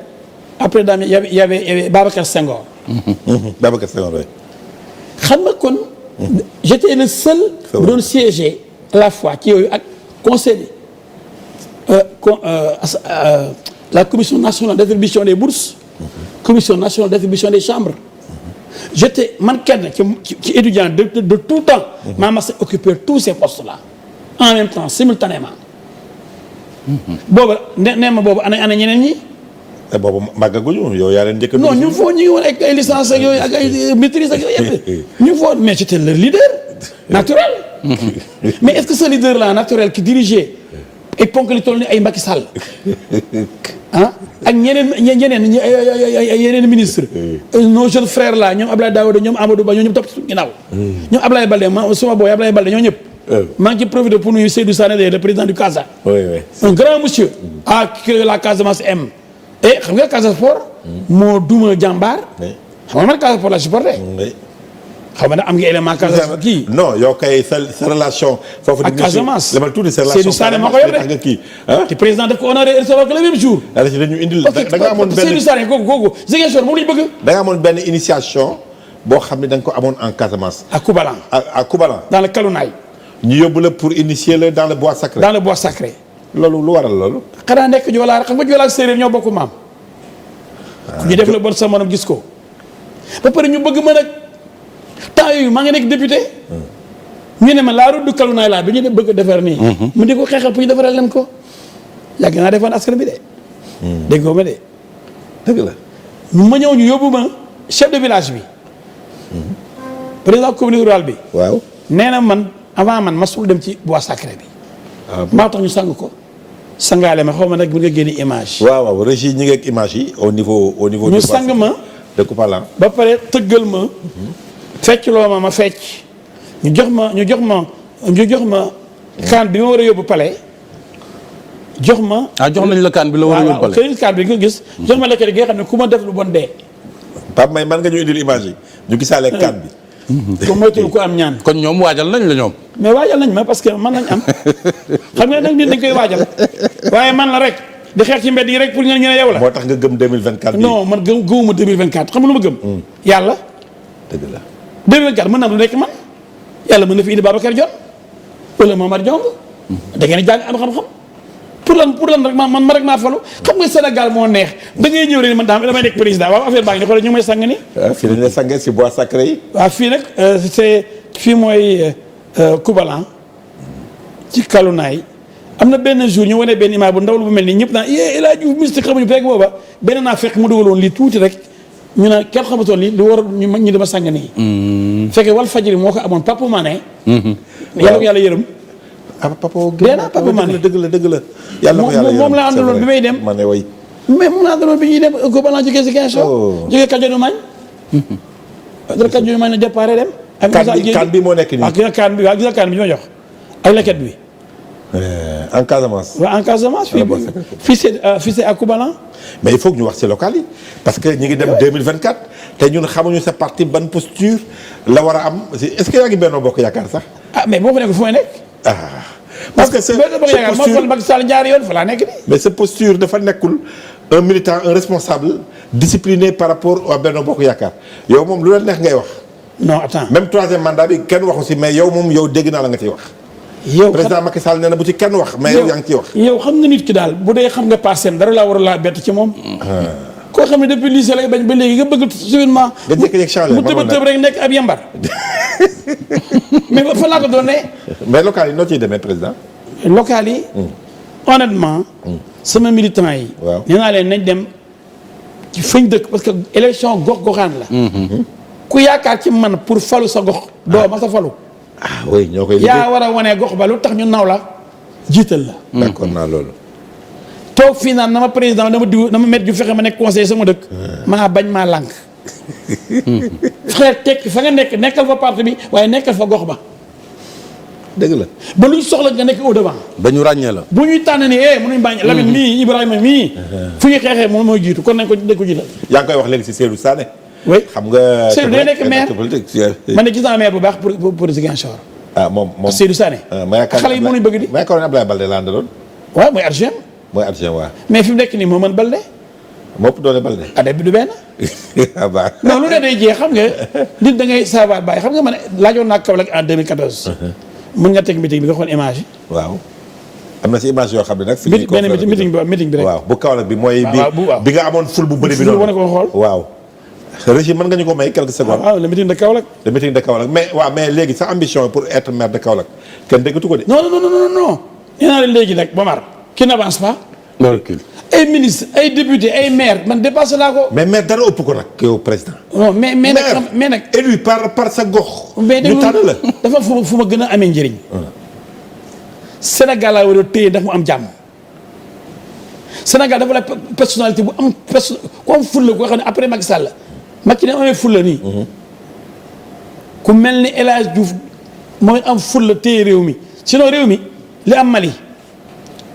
Après Dame il y avait Babacar Senghor. Babacar Senghor oui. xam nga kon. J'étais le seul bu doon siéger à la fois ci yooyu ak conseil la commission nationale d'attribution des bourses commission nationale d'attribution des chambres. J'étais man kenn ci étudiant de tout temps. maa ma sa occuper tous ces postes là en même temps simultanément. booba nee ma boobu ana ñeneen ñi. te boobu màggaguñu yow yaa leen njëkk a. non ñu foo ñu ngi woon ak ay licence ak yooyu ak ay maîtrise ak yooyu yëpp ñu foo mais j'étais leur leader naturel. mais est-ce que ce leader là naturel qui dirigeait ay ponk li toll ni ay Macky Sall ah ak yeneen ministre nos jeunes frères là ñoom Abdoulaye Daouda ñoom Amadou Ba ñoo ñëpp topp ci ginnaaw. ñoom Abdoulaye Baldé suma booy Abdoulaye Baldé ñoo ñëpp. maa ngi ci profité pour nuyu Seydou Sané le président du CASA. Un grand monsieur. que la Casamance aime. et xam nga Casa Sport. moo duma jàmbaar. xam nga man Casa Sport la supporté. xam nga am nga élément Casa Sport kii. non yow kay sa relation. foofu ak Casamance dama tuuti sa relation. Seydou Sané moo ko yor de kii. te président daf ko honoré recevoir que le même jour. dañu indil da nga amoon benn Seydou Sané kooku Ziguinchor moom la ñu bëgg. da nga amoon benn initiation boo xam ne da nga ko amoon en Casamance. à Koubalan. à Koubalan. dans le Kalounaay. ñu yóbbu la pour initier la dans le bois sacré. dans le bois sacré. loolu lu waral loolu. xanaa nekk Joolaa xam nga Joolaa ak séeréer ñoo bokk maam. ku ñu def la bon sa morom gis ko. ba pare ñu bëgg ma nag temps yooyu maa ngi nekk député. ñu ne ma laa route du Kalounaay laa bi ñu bëgg defar nii. mu di ko xeexal pour ñu defaral leen ko. yàgg naa defoon askan bi de. déggoo ma de. dëgg la. ma ñëw ñu yóbbu ma chef de village bi. président communauté rurale bi. waaw. nee na man avant man masul dem ci bois sacré bi. maa tax ñu sang ko. sangaale ma xaw ma nag bu nga génne image. waaw régie ñi ngi ak image yi au niveau. ñu sang ma de Koupalan. ba pare tëggal ma. feccloo ma fecc. ñu jox ma kaan bi ma war a yóbbu palais. jox ma. jox nañ la kaan bi la war a yóbbu palais. waaw kaan bi nga gis. jox ma lekk gi nga xam ne ku ma def lu bon dee. Pape May man nga ñu indil image yi ñu gisaale kaan bi. ko moytul ko am ñaan. kon ñoom waajal nañ la ñoom. mais waajal nañ ma parce que man lañ am xam nga nag nit dañ koy waajal waaye man la rek di xeex ci mbedd yi rek pour ñu ne yow la. moo tax nga gëm 2024 bi. non man gëwuma 2024 xam nga lu ma gëm. yàlla. dëgg la. 2024 mën naa lu nekk man yàlla mën na fi indi Babacar Dione wala Momar Diong. da ngeen jàng am xam-xam. pour lan rek man rek maa falu xam nga Sénégal moo neex da ngay ñëw rek man damay nekk président waaw affaire baa ngi ne xoolal ñu may sang ni. fii dañu lay sangee si bois sacré yi. waaw fii nag fii mooy Koubalan ci Kalounaay am na benn jour ñu wane benn image bu ndaw lu bu mel nii ñëpp naan El Hadj Diouf mystique xamuñu fekk booba benn naa fekk mu dugaloon lii tuuti rek ñu naan kenn xamatoon lii lu war ñu dama sang nii. fekkee wal fajiri moo ko amoon Papa Mané. yàlla ko yàlla yërëm. Papa Papa Mané dëgg la. yàlla ko yàlla yërëm moom la àndaloon bi may dem. Mané way. mais moom la àndaloon bi ñuy dem Koubalan jógee si 15 jours. jógee Kajoor Maañ. Kajoor Maañ na départ dem. kaan bi moo nekk nii. gis nga kaan bi ñu ma jox ak leket bi. en Casamance. waaw en Casamance fii c'est à Koubalan. mais il faut que ñu wax ci local yi parce que ñu ngi dem 2024 te ñun xamuñu sa parti ban posture la war a am est-ce que yaa ngi Benno Bokk Yaakaar sax. mais boo fa nekk fu may nekk. parce que sa posture moo fal Macky Sall ñaari yoon fa laa nekk nii. mais sa posture dafa nekkul un militant un responsable discipliné par rapport à Benno Bokk Yaakaar yow moom lu la neex ngay wax. non attends même troisième mandat bi kenn waxu si mais yow moom yow dégg naa la nga ciy wax. yow président Macky Sall nee na bu ci kenn wax. mais yow yaa ngi ciy wax. yow xam nga nit ki daal bu dee xam nga passé dara laa war a laa bett ci moom. koo xam ne depuis lycée lay bañ ba léegi nga bëgg subitement. nga jékki-jékki changé mu tëb rek nekk ab yambar. mais fa laa ko doonee. mais local yi noo ciy demee président. local yi. honnêtement. sama militant yi. waaw nee naa leen nañ dem ci fañ dëkk parce que élection gox-goxaan la. ku yaakaar ci man pour falu sa gox. doo ma sa falu. oui ñoo koy yaa war a wane gox ba lu tax ñu naw la jiital la. d'accord naa loolu. toog fii naan na ma président dama met ju fexe ma nekk conseiller sama dëkk. maa bañ maa lànk. fexe tekki fa nga nekkal fa parti bi waaye nekkal fa gox ba. dëgg la. ba luñ soxla nga nekk au devant. ba ñu ràññee la. bu ñuy tànn ni mënuñ bañ. Lamine mii Ibrahima mii. fu ñuy xeexee moom mooy jiitu kon nañ ko jiital. yaa ngi koy wax léegi si Seydou Sané. oui xam nga. Seydou day nekk maire man de gis naa maire bu baax pour Ziguinchor. moom Seydou Sané. xale yi mënuñ bëgg di. ma yaakaar ne Ablaye Balde la àndaloon. waaw mooy adjoint. mooy adjoint waaw. mais fi mu nekk nii moo mën Balde. moo ëpp doole Balde. adep bi du benn. baax non lu ne day jeex xam nga nit da ngay savoir bàyyi xam nga man laajoon naa Kaolack en 2014. mën nga teg meeting bi nga xool image yi. waaw. am na si image yoo xam ne nag. fi ñuy benn meeting bi rek. waaw bu Kaolack bi mooy. bi nga amoon ful bu bëri bi. wane ko xool waaw. Régis mën nga ñu ko may quelques secondes. waaw le meeting de Kaolack. le meeting de Kaolack mais léegi sa ambition pour être maire de Kaolack kenn déggatu ko de. non. nee naa leen léegi nag Momar qui n'avance pas. ay ministre ay député ay maire man dépassé naa ko. mais maire dara ëpp ko nag yow président. non mais nag élu par sa gox. mais ñu tànn la dafa fu ma gën a amee njëriñ. Sénégal laa war a téye ndax mu am jàmm. Sénégal dafa la personnalité bu am ku am fulla koo xam ne après Macky Sall Macky ne amee fulla nii. ku mel ni El Hadj Diouf mooy am fulla téye réew mi sinon réew mi li am Mali.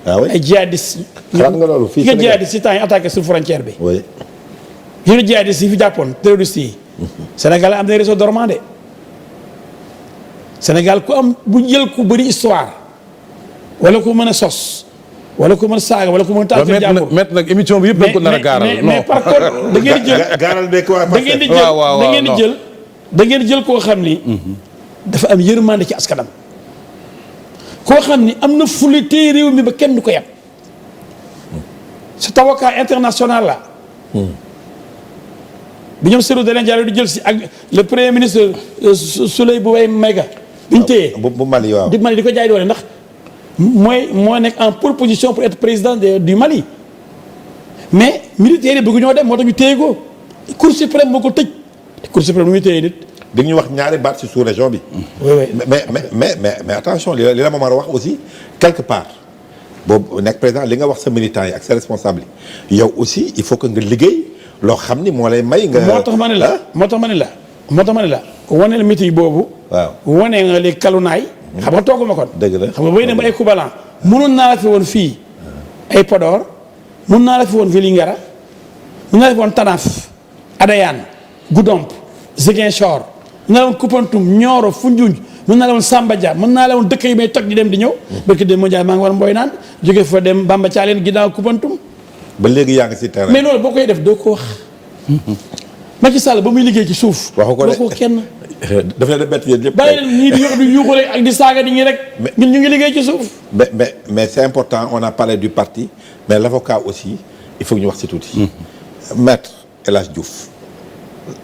ah oui ay jihadistes. xalaat nga loolu fii Sénégal jihadistes yi temps yi attaqué sur frontière bi. oui. yéen jihadistes yi fi jàppoon terroristes yi. Sénégal am na réseau dormant de. Sénégal ku am bu jël ku bëri histoire wala ku mën a sos wala ku mën a saaga wala ku mën a taal seen jàmbur. mais nag émission bi yëpp dañ ko nar a gaaral. mais par contre da ngeen di jël gaaral beeg waa da ngeen di jël koo xam ni. dafa am yërmande ci askanam. koo xam ni am na fuli téye réew mi ba kenn du ko yab. cet avocat international la. bi ñoom Cellou Dalein Diallo di jël si ak le premier ministre Souley Boubèye Maïga. bi ñu téye bu Mali waaw. di Mali di ko jaay doole ndax moo nekk en pole position pour être président du Mali. mais militaires yi bëgg ñoo dem moo tax ñu téye ko. Cour suprême moo ko tëj. Cour suprême lu muy téye nit. di ñu wax ñaari baat ci sous-région bi. oui. mais attention li la Momar wax aussi quelque part boobu nekk président li nga wax sa militants yi ak sa responsable yi yow aussi il faut que nga liggéey loo xam ni moo lay may. nga moo tax ma ne la wane la meeting boobu. waaw wane nga les kalunaay. xam nga tooguma kon. dëgg la xam nga booy dem ay Koubalan. mënoon naa la fi woon fii ay Podor mun naa la fi woon Vélingara mun naa la fi woon Tanaf Adayane Goudomp Ziguinchor. mën naa la woon Koupantoum Nioro Foundiougne mën naa la woon Samba Dia mën naa la woon dëkk yi may toj di dem di ñëw. barki dem mondial maa ngi war Mboy naan jóge fa dem Bamba Thialène ginnaaw Koupantoum. ba léegi yaa ngi si terrain. mais loolu boo koy def doo ko wax. Macky Sall ba muy liggéey ci suuf. waxu ko de doo ko kenn. daf leen a bett yéen ñëpp. bàyyi leen ñii di yox di yuuxu rek ak di saaga di ñi rek. ñun ñu ngi liggéey ci suuf. mais c'est important on a parlé du parti mais l'avocat aussi il faut que ñu wax si tuuti. maître El Hadj Diouf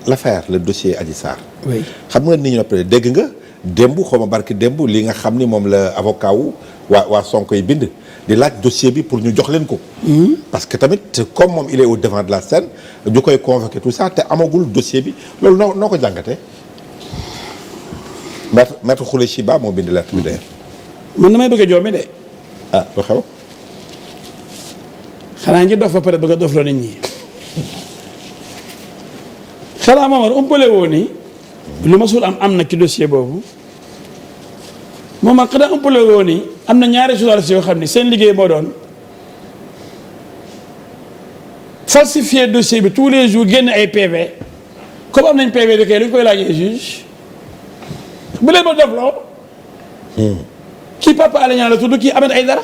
l'affaire le dossier Adji Sarr. oui xam nga ni ñu noppee dégg nga démb xaw ma barki démb li nga xam ni moom la avocat wu waa Sonko yi bind di laaj dossier bi pour ñu jox leen ko. parce que tamit comme moom il est au devant de la scène ñu koy convoqué tout ça te amagul dossier bi loolu noo ko jàngatee. maître Khoureyssi Ba moo bind lettre bi de. man damay bëgg a joomi de. ah lu xew. xanaa ngi dof ba pare bëgg a dof la nit ñi. xanaa Momar umpale woo ni lu ma suul am na ci dossier boobu Momar xanaa umpale woo ni am na ñaari journalistes yoo xam ni seen liggéey moo doon falsifier dossier bi tous les jours génn ay PV comme am nañ PV bi kay dañ koy laajee juge bu leen ma def loo kii Papa Alé Niang la tudd kii Ahmed Aïdara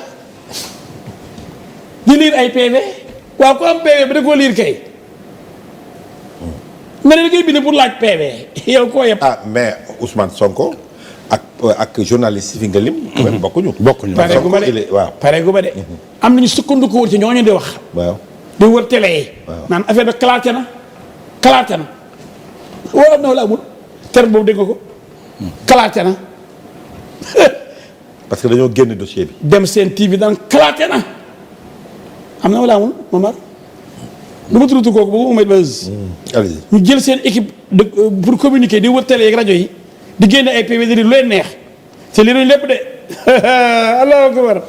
di lire ay PV waaw ku am PV bi da koo lire kay nga ne da ngay bind pour laaj PV yow koo yëpp. ah mais Ousmane Sonko ak journaliste yi fi nga lim. bokkuñu. pare gu ma de waaw pare gu ma de. am nañu sukkandiku woon ci ñooñu di wax. waaw di wër télé yi. waaw naan affaire bi kalaate na wala na wala amul terme boobu dégg nga ko. kalaate na. parce que dañoo génn dossier bi. dem seen TV daan kalaate na am na wala amul Momar. lu ma tudd kooku boobu mooy buzz. allez-y. ñu jël seen équipe de pour communiquer di wër télé yeeg rajo yi di génne ay PV di lu leen neex te li lépp de allahu akbar.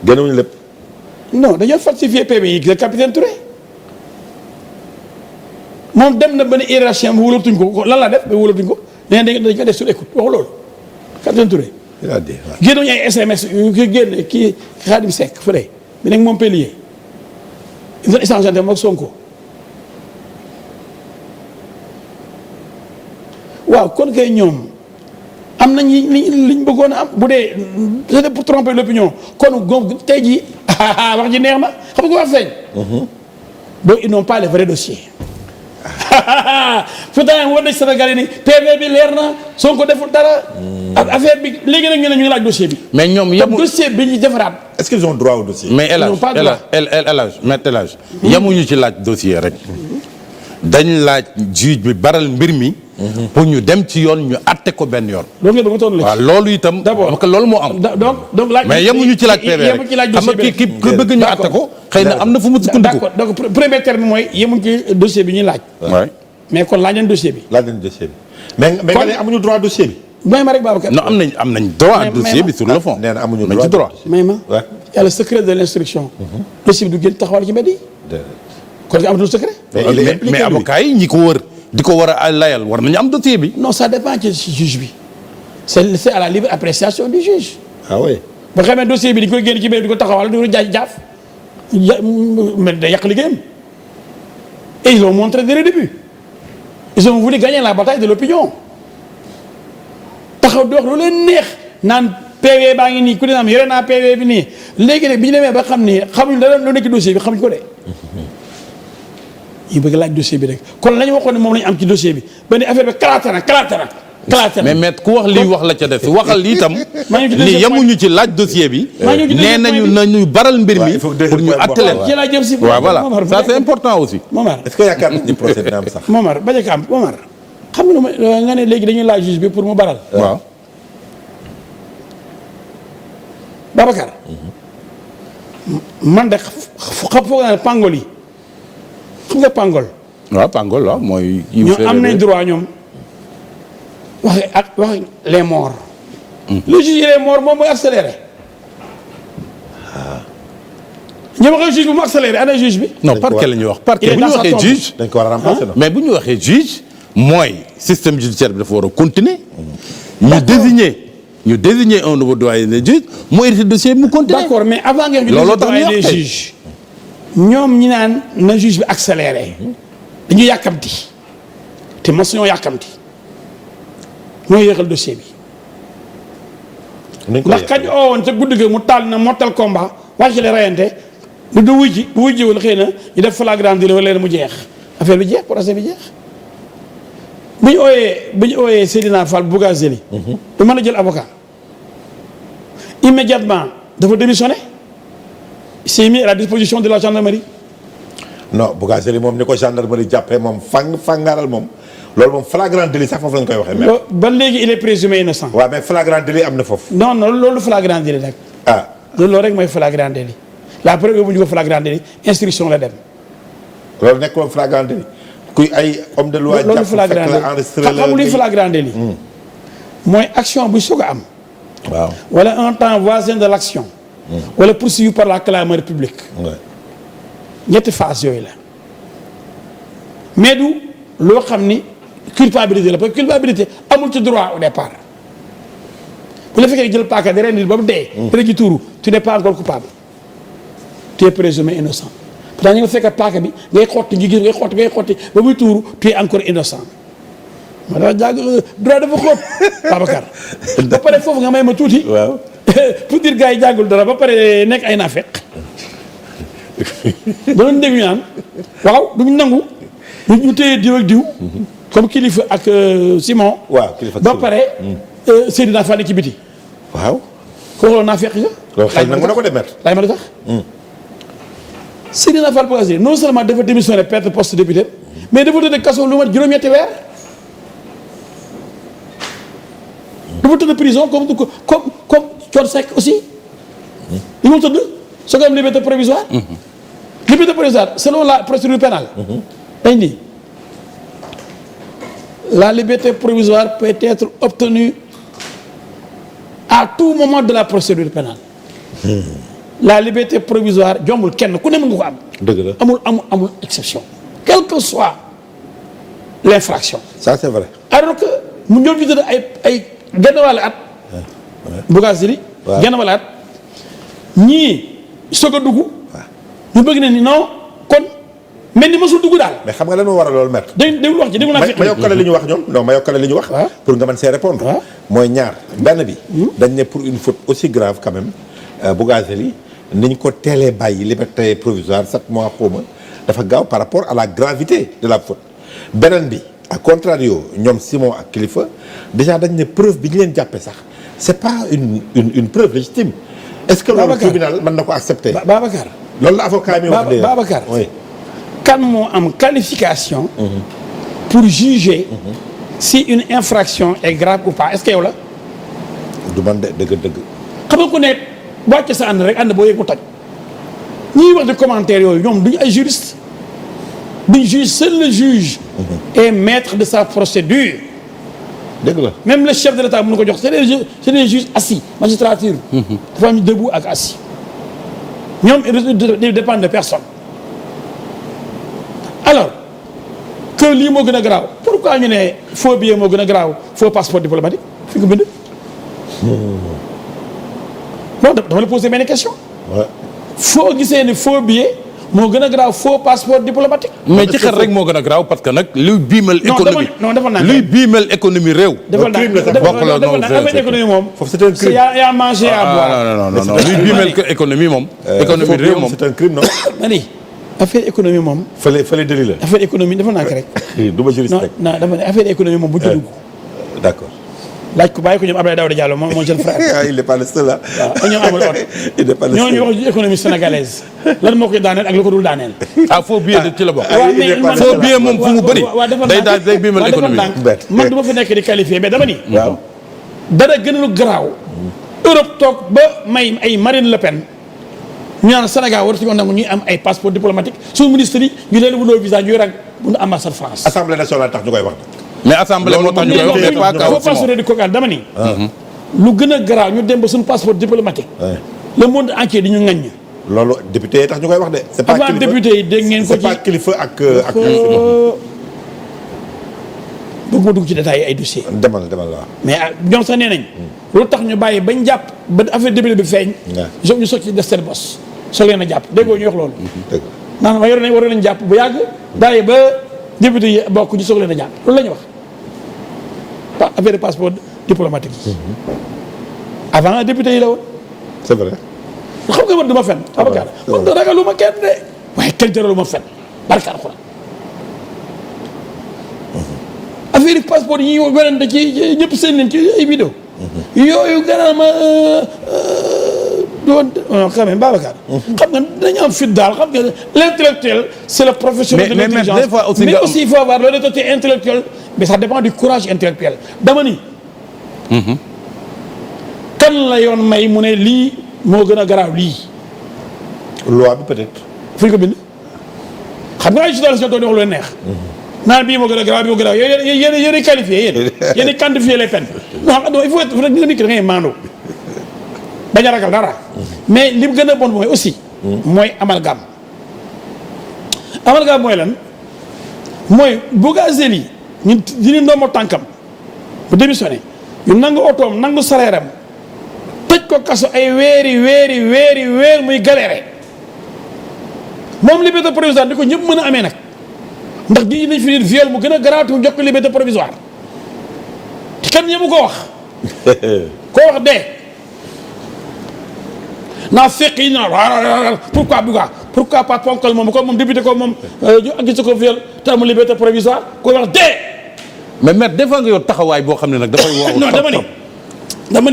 génnewuñu lépp. non dañoo falsifier PV yi le capitaine Touré moom dem na ba ne hiérarchie am wóolatuñ ko lan la def ba wóolatuñ ko nee nañ dañ ko def sur écoute waxu loolu capitaine Touré. il a dit waaw. génnuñu ay SMS yu ko génne kii Khadim Seck fële bi nekk Montpellier. ils ont échangé ak Sonko waaw kon kay ñoom am nañ liñ bëggoon a am bu dee c'était pour tromper l'opinion kon góob tey jii wax ji neex na xam nga ko wax feeñ. donc ils n'ont pas les vrais dossiers. pourtant war nañ Sénégal yi ni PV bi leer na Sonko deful dara. affaire bi léegi nag ñu ne ñu ngi laaj dossier bi. mais ñoom yemu dossier bi ñu defaraat. est-ce qu'ils ont droit au dossier. mais El Ils n'ont pas droit. Hadj yemuñu ci laaj dossier rek. dañ laaj juge bi baral mbir mi. pour ñu dem ci yoon ñu atte ko benn yoon. loolu nga bëgg a tontu waaw loolu itam. d'abord parce que loolu moo am. donc laaj. mais yemuñu ci laaj PV yemuñu ci laaj rek xam dossier nga bi ki bëgg ñu atte ko. xëy na am na fu mu sukkandiku. d'accord donc premier terme mooy yemuñu ci dossier bi ñuy laaj. waay mais kon laaj nañ dossier bi. laaj nañ dossier bi mais nga ne amuñu droit dossier bi. may ma rek Babacar. non am nañ droit Mais- dossier bi mais- sur le fond. nee na amuñu nañ ci droit. may ma. Ouais. yàlla secret de l'instruction. dossier bi du génn taxawal ci mbedd yi. kon nga amatul secret. mais avocat yi ñi ko wër di ko war a layal war nañu am dossier bi. non ça dépend ci juge bi. c'est à la libre appréciation du juge. ah oui. ba xamee dossier bi di koy génn ci mbedd di ko taxawal di ko jaaf mais day yàq liggéeyam. et ils l'ont montré dès le début. ils ont voulu gagner la bataille de l'opinion. taxaw di wax lu leen neex naan PV baa ngi nii ku ne naan yore naa PV bi nii léegi nag bi ñu demee ba xam ni xamuñ dara lu nekk dossier bi xamuñ ko de. ñu bëgg laaj dossier bi rek kon la ñu waxoon ne moom la ñu am ci dossier bi ba ni affaire bi kalaate na. mais maître ku wax lii wax la ca des waxal lii itam. ni yemuñu ci laaj dossier bi. nee nañu nañu baral mbir mi pour ñu atte leen. ci laa jëm si. waaw voilà ça c'est important aussi. Momar est-ce que yaakaar nañ ni procès dina am sax. Momar bañ a am Momar xam nga nga ne léegi dañuy laaj juge bi pour mu baral. waaw. Babacar. man de foog naa ne pangol yi xam nga pangol. waaw pangol waaw mooy. ñoom am nañ droit ñoom wax les morts. le juge les morts moom mooy accéléré. ñu waxee juge bi mu accéléré ana juge bi. non parquet la ñuy wax parquet bu ñu waxee juge. dañ ko war a remplacer. mais bu ñu waxee juge mooy système judiciaire bi dafa war a continuer. ñu désigner un nouveau doyen des juges mu hérité dossier bi mu continuer. d'accord mais avant ngeen. looloo tax ñu doyen des wax juges ñoom ñi naan na juge bi accéléré dañu yàkkamti te masuñoo yàkkamti ñoo yéexal dossier bi. ndax kañ oowoon ca guddi ga mu taal na mortal combat wàcc le rayante du wuy ji bu wuy ji woon xëy na ñu def flagrant délit wala leen mu jeex affaire bi jeex procès bi jeex. bu ñu ooyee Seydina Fall Bougazelli du mën a jël avocat immédiatement dafa démissionné il s'est mis à la disposition de la gendarmerie. non Bougazelli moom ni ko gendarmerie jàppee moom fangaaral moom loolu moom flagrant délit sax foofu lañ koy waxee. mais ba léegi il est présumé innocent. waaw mais flagrant délit am na foofu. non loolu flagrant délit nag. ah loolu rek mooy flagrant délit la preuve bu ñu ko flagrant délit instruction la dem. loolu nekk moom flagrant délit kuy ay homme de loi. loolu jàpp flagrant fekk la délit enregistré la xam luy flagrant délit mooy action bu soog a am. waaw wala un temps voisin de l'action. wala poursuivi par la clameur publique. ñetti phase yooyu la mais du loo xam ni culpabilité la parce que culpabilité amul ci droit au départ bu la fekkee jël paaka di rendi ba mu dee. dara ji tuuru tu n'es pas encore coupable tu es présumé innocent pourtant ñu nga fekk paaka bi ngay xotti ngi gis ngay xotti ba muy tuuru tu es encore innocent ma dafa jàng droit dafa xóot Babacar ba pare foofu nga may ma tuuti. waaw pour dire gars yi jàngul dara ba pare nekk ay naafeq ba doon dégg ñu naan waaw duñu nangu ñu téye diw ak diw comme kilifa ak Simon. waaw kilifa ak ba Simon. pare Seydina Fall ci biti waaw. ko waxoon naafeq nga. loolu xëy na nangu na ko demet. laaj ma la tax. Seydina Fall Bougazelli non seulement dafa démissionné perte poste député mais dafa tëdd kaso lu mat juróom-ñetti weer. dafa tëdd prison comme Thione Seck aussi. li mu tëdd soo ko am liberté provisoire. liberté provisoire selon la procédure pénale. dañ ni la liberté provisoire peut être obtenue à tout moment de la procédure pénale. la liberté provisoire jombul kenn ku ne mën nga ko am. dëgg la amul exception. quelle que soit l'infraction. ça c'est vrai. alors que mu ñëw ñu tëdd ay genn wàll at. Bougazelli. waaw genn wàll at ñii soog a dugg. ñu bëgg ne ni non kon mel ni mësul dugg daal. mais xam nga lan moo waral loolu met. déglu wax ji déglu naa fekk. ma yokkale li ñu wax ñoom non ma yokkale li ñu wax. waaw pour nga mën see répondre. waaw mooy ñaar benn bi. dañ ne pour une faute aussi grave quand même Bougazelli ni ñu ko teelee bàyyi liberté provisoire 7 mois xawma dafa gaaw par rapport à la gravité de la faute beneen bi à contrario ñoom Simon ak Kilifeu déjà dañ ne preuve bi ñu leen jàppee sax c'est pas une preuve légitime. est-ce que loolu tribunal mën na ko accepter. Babacar loolu la avocat mi wax de Babacar oui. kan moo am qualification. pour juger. si une infraction est grave ou pas est-ce que yow la. du man de dëgg. xam nga ku ne wàcc sa ànd rek ànd boo yëg mu toj ñiy wax de commentaire yooyu ñoom duñu ay juriste duñ juge seul le juge. est maître de sa procédure. dëgg la même le chef de l'État mënu ko jox c'est des juges assis magistrature. dafa am debout ak assis ñoom ils dépendent de personne. alors que lii moo gën a garaaw pourquoi ñu ne faux billet moo gën a garaaw faux passeport diplomatique fi nga bind. non dama la poser benn question. foo gisee ne faux billet moo gën a garaaw faux passeport diplomatique. mais ci xel rek moo gën a garaaw parce que nag luy biimal. économie dafa naan luy biimal économie réew. dafa naan affaire économie moom. foofu c'est un crime. y a manger à boire. non luy biimal économie moom. économie réew moom c'est un crime non. ma ni affaire économie moom. fële délit la. affaire économie dafa nànk rek. du ma juriste rek. non dafa ne affaire économie moom bu ci dugg. d'accord. laaj ko bàyyi ko ñoom Abdoulaye Daouda Diallo mon jeune frère. il n'est pas le seul là. waaw ñoom amul oto. il n'est pas le seul ñooñu wax économie sénégalaise lan moo koy daaneel ak lu ko dul daaneel. ah faux billet de ci la bokk. waaw mais man faux billet moom fu mu bëri. day biimal économie. man du ma fi nekk di qualifié mais dama ni. waaw. dara gën lu garaaw. Europe toog ba may ay Marine Le Pen. ñu naan Sénégal war suñu nangu ñuy am ay passeport diplomatique suñu ministre yi ñu leen wuloo visa ñuy rang bu nu ambassade France. assemblée nationale tax ñu koy wax. mais assemblée moo tax ñu koy wax mais pas kaw passeport di kokaan dama ni. lu gën a garaaw ñu dem ba suñu passeport diplomatique. le monde entier di ñu ŋaññ. loolu député yi tax ñu koy wax de. c'est pas avant député yi dégg ngeen ko ci c'est pas Kilifeu ak. bëgguma dugg ci détails yi ay dossiers. demal waaw. mais ñoom sax nee nañ. loolu tax ñu bàyyi bañ jàpp ba affaire député bi feeñ. ñu soog ci def seen bos. soo leen a jàpp déggoo ñu wax loolu. dëgg naan ma waroon nañ jàpp bu yàgg bàyyi ba député yi bokk ñu soog leen a jàpp loolu la ñu wax affaire passeport diplomatique yi. avant député yi la woon. c'est vrai. xam nga man du ma fen. Abacar man da ragalu ma kenn de waaye kenn jaralu ma fen barka alxuraan. affaire passeport yi ñuy werante ci ñëpp seen leen ci ay vidéo yooyu gannaaw ma doon quand même Babacar. xam nga dañu am fit daal xam nga l'intellectuel c'est le professionnel de l'intelligence mais aussi il faut avoir l'honnêteté intellectuelle mais ça dépend du courage intellectuel dama ni. kan la yoon may mu ne lii moo gën a garaaw lii. loi bi peut-être. fu ñu ko bind. xam nga ay journalistes doon wax lu leen neex. naan bii moo gën a garaaw bii moo gën a garaaw yéen qualifié yéen quantifié les peines. non il faut être nit ki da ngay maandu bañ a ragal dara. mais li mu gën a bon mooy aussi. mooy amalgame. amalgame mooy lan mooy Bougazelli ñun ñu ndombo tànkam bu démissionné ñu nangu otoom nangu sareeram tëj ko kaso ay weer muy galéré moom liberté provisoire di ko ñëpp mën a amee nag ndax gi nañ fi viol mu gën a garaaw jox ko liberté provisoire te kenn ñëmu ko wax koo wax dee naa fekk yi naa pourquoi pas ponkal moom comme moom député ko moom gis ko viol te amul liberté provisoire koo wax dee. mais maître des fois nga yor taxawaay boo xam ne nag dafay waroo. non dama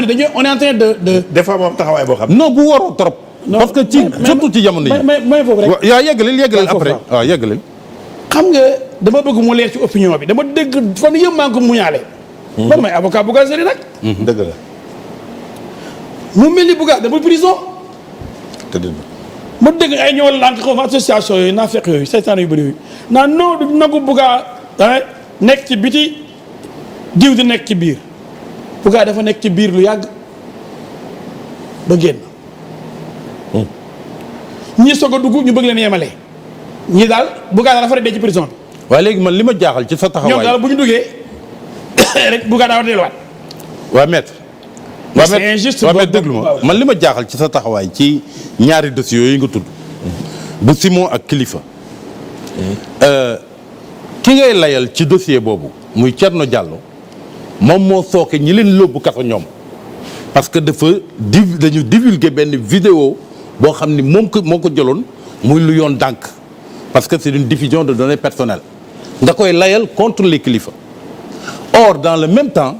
ni dañuy on est en train de. des fois moom taxawaay boo xam. non bu waroo trop. parce que ci surtout ci jamono yi. may foofu rek. yaa yeggaleel après waaw yeggaleel. xam nga dama bëgg mu leer ci opinion bi dama dégg fan yëpp maa ngi ko muñaale. man may avocat Bougazelli nag. dëgg la. mu mel ni Bouga dama prison. te dëgg ma dégg ay ñoo lànk xaw ma association yooyu naa fekk yooyu saytaan yu bëri yooyu naan non du nangu Bouga nekk ci biti diw di nekk ci biir Bouga dafa nekk ci biir lu yàgg ba génn. ñii soog a dugg ñu bëgg leen yemale ñii daal Bouga daal dafa dee ci prison bi. waaye léegi man li ma jaaxal ci sa taxawaay ñoom daal bu ñu duggee rek Bouga daa war a delluwaat. waa maître. c'est injuste waa maître déglu ma man li ma jaaxal ci sa taxawaay ci ñaari dossiers yooyu nga tudd. bu Simon ak Kilifeu. ki ngay layal ci dossier boobu muy Thierno Diallo moom moo sooke ñi leen lóbbu kaso ñoom parce que dañu divulguer benn vidéo boo xam ni moo ko jëloon muy lu yoon dànk parce que c'est une diffusion de données personnelles nga koy layal contre les kilifa. Or dans le même temps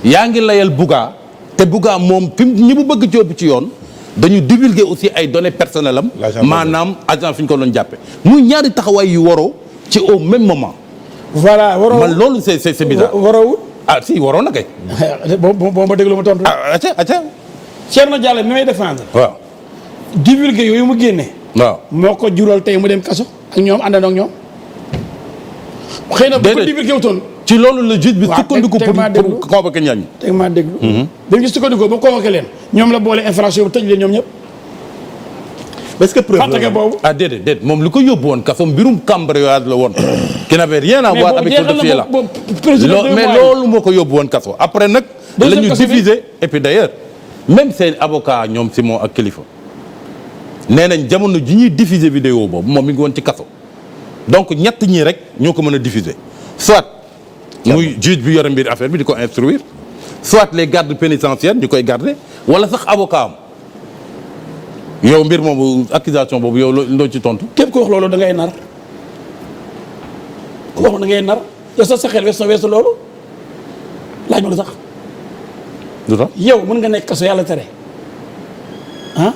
yaa ngi layal Bouga te Bouga moom fi ñi mu bëgg jóobu ci yoon dañu divulguer aussi ay données personnelles am. maanaam agent fi ñu ko doon jàppe muy ñaari taxawaay yu waroo ci au même moment. voilà waroo man loolu c'est bizarre. waroowul. ah si waroo na kay. boo ma déglu ma tontu. acca. Thierno Diallo mi may défendre. waaw. divulguer yooyu mu génne. waaw moo ko jural tey mu dem kaso ak ñoom àndandoo ak ñoom. xëy na bu ko divulguer wutoon. ci loolu la juge bi sukkandiku teg maa déglu pour convoquer ñooñu. teg maa déglu. dañu gis sukkandiku ba convoqué leen ñoom la boole infraction bu tëj leen ñoom ñëpp. est-ce que preuve fàttake boobu. ah déedéet moom li ko yóbbu woon kaso mbirum cambriolage la woon. qui n'avait rien à voir avec ce dossier là mais loolu moo ko yóbbu woon kaso après nag. la ñu diffuser et puis d'ailleurs même seen avocat ñoom Simon ak Kilifeu nee nañ jamono ji ñuy diffuser vidéo boobu moom mi ngi woon ci kaso donc ñett ñii rek ñoo ko mën a diffuser soit muy juge bi yore mbir affaire bi di ko instruire soit les gardes pénitentiaires ñu koy garder wala sax avocat am yow mbir moomu accusation boobu yow loo ci tontu. képp ku wax loolu da ngay nar ku wax da ngay nar yow sax sa xel weesu loolu laaj ma lu sax. du tax yow mën nga nekk kaso yàlla tere ah.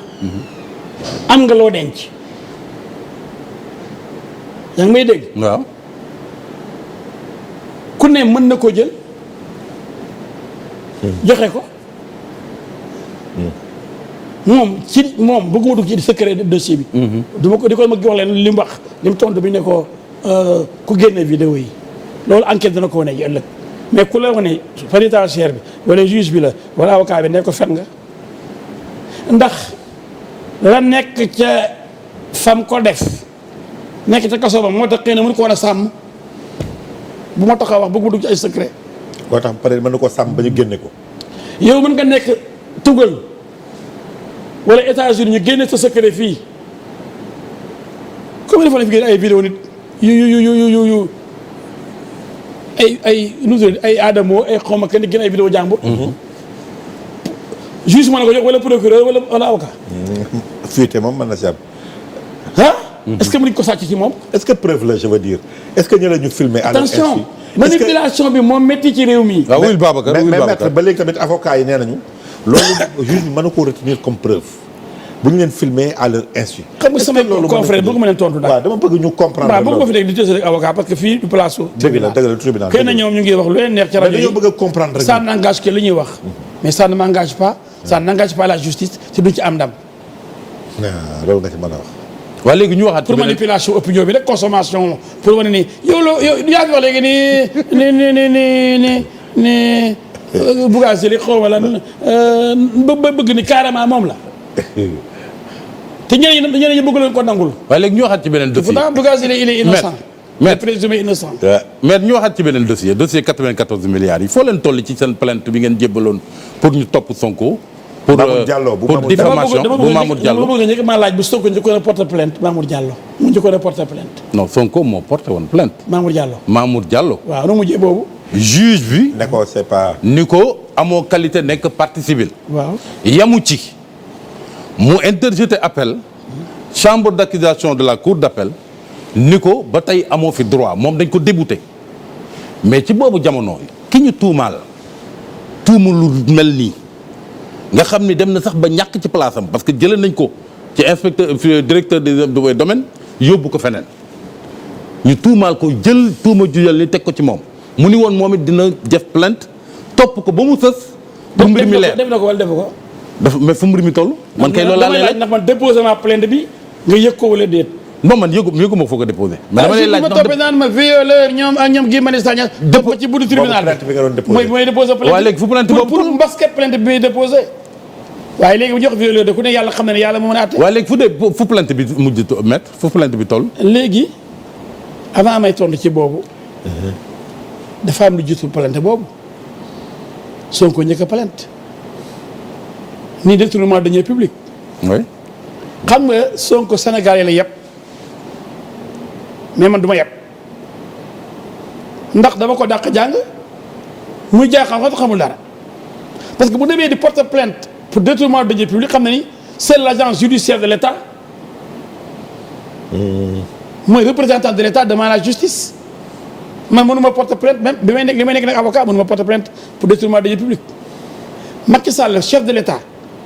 am nga loo denc. yaa ngi may dégg. waaw. ku ne mën na koo jël. joxe ko. moom bëgguma dugg ci secret dossier bi. du ma ko di ko ma wax leen li mu wax li mu tontu bi ne ko ku génne vidéo yi loolu enquête dana ko wane ji ëllëg mais ku la wane pénitentiaire bi wala juge bi la wala avocat bi ne ko fen nga ndax la nekk ca fam ko def nekk ca kaso ba moo tax xëy na mënu ko wan a sàmm bu ma taxaw wax bëgguma dugg ci ay secret. moo tax peut-être mën na ko sàmm ba ñu génne ko. yow mën nga nekk tugal wala États-Unis ñu génne sa secret fii comme dafa fi génne ay vidéo nit yu ay ay Adamo ay xawma kenn génne ay vidéo jàmbur. juge mën na ko jox wala procureur wala avocat. fuite moom mën na si am. ah. est-ce que mën nañu ko sàcc ci moom. est-ce que preuve la je veux dire est-ce que ñu la ñu filmer. attention manipulation bi moom métti ci réew mi. waaw oui Babacar oui mais Babacar maître ba léegi tamit avocat yi nee nañu. loolu juge bi mën na koo retenir comme preuve bu ñu leen filmer à leur insu. xam nga sama confrère bëgg ma leen tontu daal. waaw dama bëgg ñu comprendre. waaw bëgg ma fi nekk di tësal ak avocat parce que fii du place su. dëgg la tribunal. xëy na ñoom ñu ngi wax lu leen neex ci rajo yi dañoo bëgg a comprendre rek. ça n'engage que li ñuy wax. mais ça ne m'engage pas. ça n'engage pas la justice te du ci am ndam. loolu nga ci mën a wax. waaw léegi ñu waxaat pour manipulation opinion bi rek consommation pour wane ni yow yaa ngi wax léegi ni Bougazelli xaw ma lan bëgg ni carrément moom la. te ñeneen ñi bëgg leen ko nangul. waaye léegi ñu waxaat ci beneen dossier. pourtant Bougazelli il est innocent. mais présumé innocent. mais ñu waxaat ci beneen dossier 94 milliards yi foo leen toll ci seen plainte bi ngeen jébbaloon pour ñu topp Sonko. pour diffamation bu Mamour Diallo dama bëgg nga njëkk maa laaj bu Sonko njëkkoon a porter plainte Mamour Diallo mu njëkkoon a porter plainte. non Sonko moo porté woon plainte. Mamour Diallo. Mamour Diallo. waaw nu mujjee boobu. juge bi. ne ko c'est pas. ni ko amoo qualité nekk partie civile. waaw yamu ci mu interjeté appel chambre d'accusation de la cour d'appel ni ko ba tey amoo fi droit moom dañ ko débouté mais ci boobu jamono ki ñu tuumaal tuumu lu mel nii nga xam ni dem na sax ba ñàkk ci place am parce que jëlee nañ ko ci inspecteur directeur des domaines yóbbu ko feneen ñu tuumaal ko jël tuuma juyal ni teg ko ci moom mu ni woon moom it dina def plainte topp ko ba mu sës. pour mbir mi leer def na ko wala def ko. dafa mais fu mbir mi toll. man kay loolu laa lay laaj ndax man déposé naa plainte bi nga yëg ko wala déet. non man yëgu ma foo ko déposé. mais dama lay laaj ma toppee naan ma violeur ñoom ak ñoom Guy Marius Sagna dëpp ci buddu tribunal bi nga doon déposé. mooy déposé plainte. waaw léegi fu plainte boobu pour basket plainte bi muy déposé. waaye léegi bu jox violeur de ku ne yàlla xam na ne yàlla moo mën a àtte. waaw léegi fu plainte bi mujj mettre fu plainte bi toll. léegi avant may tontu ci boobu. dafa am lu jiitu plainte boobu Sonko njëkk a plainte ni détournement de deniers publics. oui. xam nga Sonko Sénégal yi la yëpp mais man du ma yëpp ndax dama ko dàq jàng muy jaay xam-xam xamul dara parce que bu demee di porter plainte pour détournement de deniers publics xam na ni c'est l'agence judiciaire de l'État mooy représentant de l'État devant la justice man mënuma porter plainte même bi may nekk nag avocat mënuma porter plainte pour détournement de deniers publics. Macky Sall chef de l'État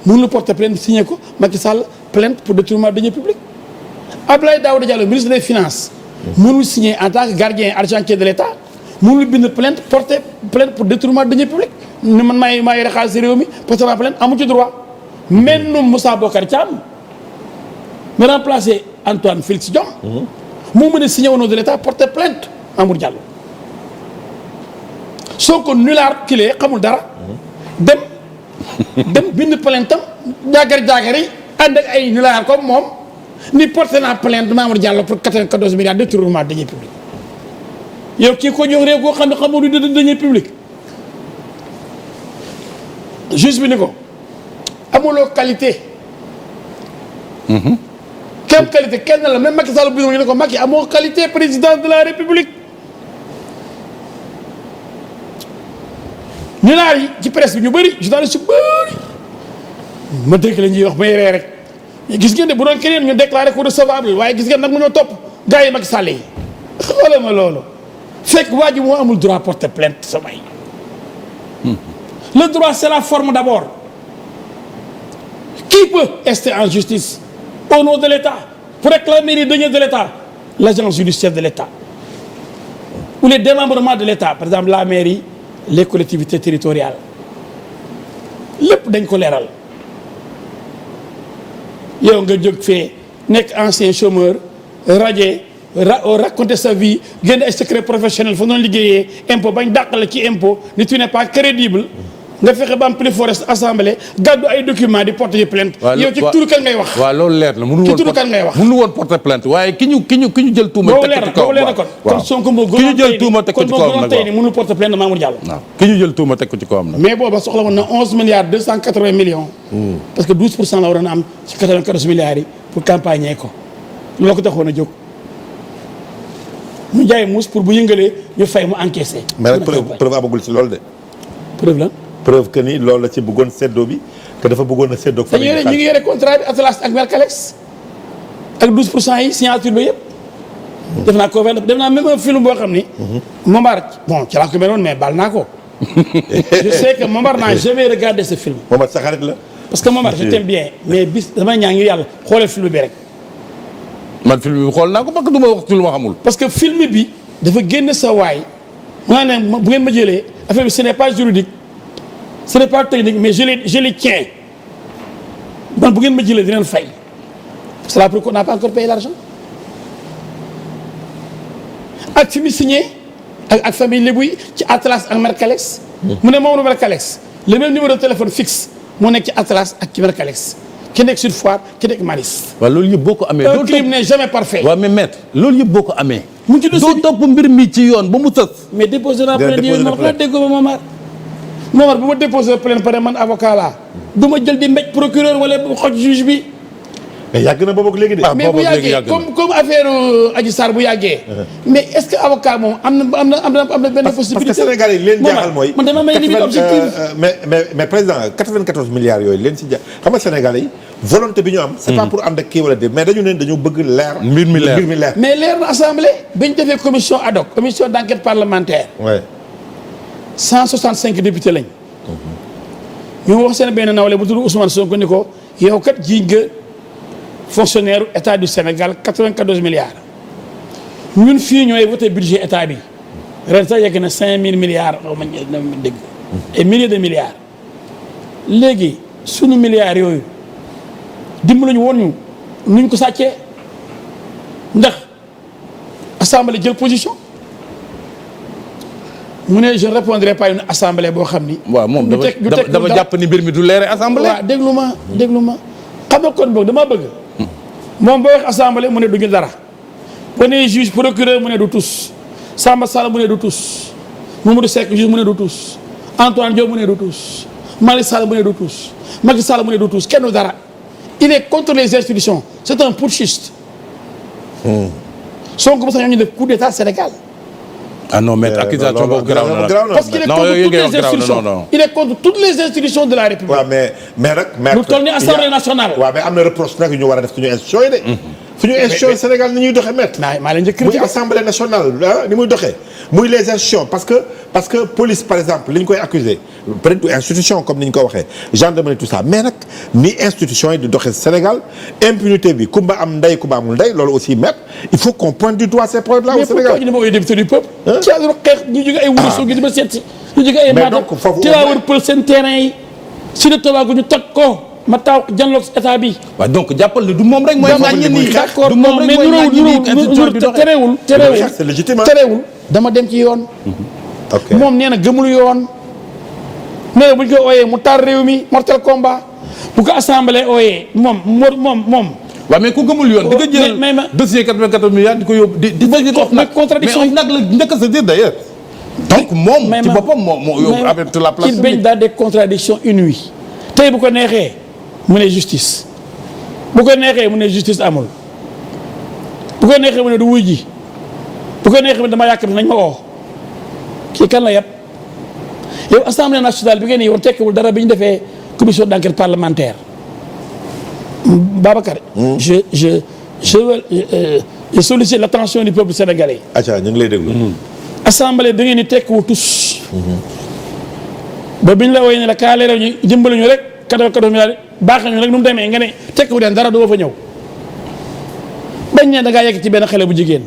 mënul porter plainte signé ko Macky Sall plainte pour détournement de deniers publics. Abdoulaye Daouda Diallo ministre des finances mënul signé en tant que gardien argentier de l'État mënul bind plainte porter plainte pour détournement de deniers publics ne man maa yore xaalis réew mi porter plainte amu ci droit. même noonu Moussa Bocar Thiam me remplacé Antoine Félix Diome. moo mën a signé au nom de l'État porter plainte Mamour Diallo. soo ko nulaar kilee xamul dara. dem bind plainte am jaagari ànd ak ay nulaar comme moom ni porté naa plainte Mamour Diallo pour 94 milliards de détournement de deniers publics. yow kii ko jox réew koo xam ne xamoo du deniers publics. juge bi ni ko amuloo qualité. quelle qualité kenn la même Macky Sall bu ñu ne ko Macky amoo qualité président de la République. ñu naar yi ci presse bi ñu bëri journaliste yu bëri ma dégg la ñuy wax may ree rek gis ngeen ne bu doon keneen ñu déclaré ko recevable waaye gis ngeen nag mu ñoo topp gars yi Macky Sall yi xoolal ma loolu fekk waa ji moo amul droit porter plainte samay. Le droit c'est la forme d'abord. Qui peut rester en justice au nom de l'État pour réclamer les deniers de l'État? L'agence judiciaire de l'État ou les démembrements de l'État, par exemple la mairie, les collectivités territoriales lépp dañ ko leeral. yow nga jóg fee nekk ancien chômeur raconter sa vie génn ay secret professionnel fa noonu liggéeyee impôt bañ dàqale ci impôt ni tu n'es pas crédible nga fexe ba am plus forest assemblée gàddu ay documents di porter plainte. yow ci turu kan ngay wax. waaw loolu leer na ci turu kan ngay wax. mënu woon porter plainte waaye ki ñu jël tuuma teg ko ci kaw leer na kon kon Sonko moo ki ñu jël tuuma teg ko ci kawam nag tey ni mënul porter plainte Mamour Diallo. waaw ki ñu jël tuuma teg ko ci kawam nag. mais booba soxla woon na 11 milliards 280 millions. parce que 12% la waroon a am ci 94 milliards yi pour campagner ko loolu ko taxoon a jóg. ñu jaay muus pour bu yëngalee ñu fay mu encaissé. mais nag preuve amagul ci loolu de. preuve la. preuve que ni loolu la ci bëggoon séddoo bi que dafa bëggoon a séddoo. fa ñu ngi yore contrat bi Atlas ak Mercalex ak 12% yi signature ba yëpp. def naa ko def naa même un film boo xam ni. Momar bon ci laa ko meloon mais baal naa ko. je sais que Momar n'a jamais regardé ce film. Momar sa xarit la. parce que Momar je t'aime bien mais bis damay ñaan ngir yàlla xoolee film bi rek. man film bi xool naa ko parce que du ma wax ci lu ma xamul. parce que film bi dafa génn sa waay maa ne bu ngeen ma jëlee affaire bi ce n'est pas juridique ce n'est pas technique mais je les tiens man bu ngeen ma jëlee dinañ fay. c'est là pourquoi on n'a pas encore payé l'argent ak fi mu signé ak famille Lébu yi ci Atlas ak Mercalex. mu ne moom la Mercalex le même numéro de téléphone fixe moo nekk ci Atlas ak ci Mercalex. ki nekk Sud Foire ki nekk Maris. waaw loolu yëpp boo ko amee. un crime n'est jamais parfait. waaw mais maître loolu yëpp boo ko amee. mu ngi ci dossier doo topp mbir mi ci yoon ba mu sës. mais déposé naa plainte yooyu ma déggoo ba Momar bu ma déposé plainte pare man avocat laa du ma jël di mbéj procureur wala xoj juge bi. mais yàgg na boobu ak léegi de. mais bu yàggee comme affaire Adji Sarr bu yàggee. mais est-ce que avocat moom am na benn possibilité. parce que Sénégal yi leen jaaxal mooy. man dama may limite objectif. mais président 94 milliards yooyu leen si ja xam nga Sénégal yi volonté bi ñu am. c'est pas pour ànd ak kii wala déet mais dañu ne dañu bëgg leer. mbir mi leer mais leer na assemblée. bi ñu defee commission ad hoc commission d'enquête parlementaire. ouais. 165 députés lañ. ñu wax seen benn nawle bu tudd Ousmane Sonko ni ko yow kat jiiñ nga fonctionnaire état du Sénégal 94 milliards. ñun fii ñooy voté budget état bi ren sax yegg na 5000 milliards xaw ma dégg. et milliers de milliards. léegi sunu milliards yooyu dimbaluñu woon ñu nuñ ko sàccee ndax assemblée jël position. mu ne je ne répondrai pas une assemblée boo xam ni. waaw moom dama jàpp ni mbir mi du leere assemblée. waaw déglu ma xam nga kon boog dama bëgg. moom boo wax assemblée mu ne duñu dara. boo nee juge procureur mu ne du tous. Samba Sall mu ne du tous. Mamadou Seck juge mu ne du tous. Antoine Diop mu ne du tous. Malick Sall mu ne du tous. Macky Sall mu ne du tous kenn du dara. il est contre les institutions c'est un putschiste. Sonko sax ñoo ñu def coup d'état Sénégal. ah non mais accusation boobu grave na parce qu'il est contre toutes les institutions. Il est contre toutes les institutions de la République. waaw mais nag. lu toll ni Assemblée nationale. waaw mais am na reproche nag yu ñu war a def suñu institution yi de. suñu institution Sénégal ni ñuy doxee maître. maa leen njëkk muy assemblée nationale ni muy doxee muy les institutions parce que police par exemple li ñu koy accuser peut-être du institution comme ni ñu ko waxee gendarmerie tout ça mais nag ni institution yi di doxee Sénégal impunité bi kumba am ndey kumba amul ndey loolu aussi maître il faut qu'on pointe du doigt ces problèmes là au Sénégal. mais pourquoi ñu ne ma woowee député du peuple. ci àll xeex ñu jóge ay wuro soo gi di ma seet si. ñu jóge ay Matam ci laa war pël seen terrain yi si le Tobago ñu toj ko. ma taw janloog état bi. waaw donc jàppal ne du moom rek mooy. ŋàññi nii d'accord du moom rek mooy ŋàññi nii terewul dama dem ci yoon. ok moom nee na gëmul yoon. nee na bu ñu ko ooyee mu tar réew mi mortel combat bu ko assemblée ooyee moom. waaw mais ku gëmul yoon. di nga jël mais dossier 94 milliards di ko yóbbu di mais contradiction mais nag la njëkk a se dire d'ailleurs. donc moom ci boppam moo yóbbu avec la place. il baigne dans des contradictions inouïes. tey bu ko neexee mu ne justice bu ko neexee mu ne justice amul bu ko neexee mu ne du wuy ji bu ko neexee mu ne dama yàkk nañ ma oo kii kan la yàpp yow assemblée nationale bi ngeen yow tekkiwul dara bi ñu defee commission d'enquête parlementaire Babacar. je sollicite l'attention du peuple sénégalais. acca ñu ngi lay déglu. assemblée bi ngeen di tekkiwul tous. ba biñ la woowee ne la kaa leeral ñu jëmbale ñu rek 94 milliards baax nañu rek nu mu demee nga ne tekkiwu leen dara doo fa ñëw bañ ne da ngaa yegg ci benn xale bu jigéen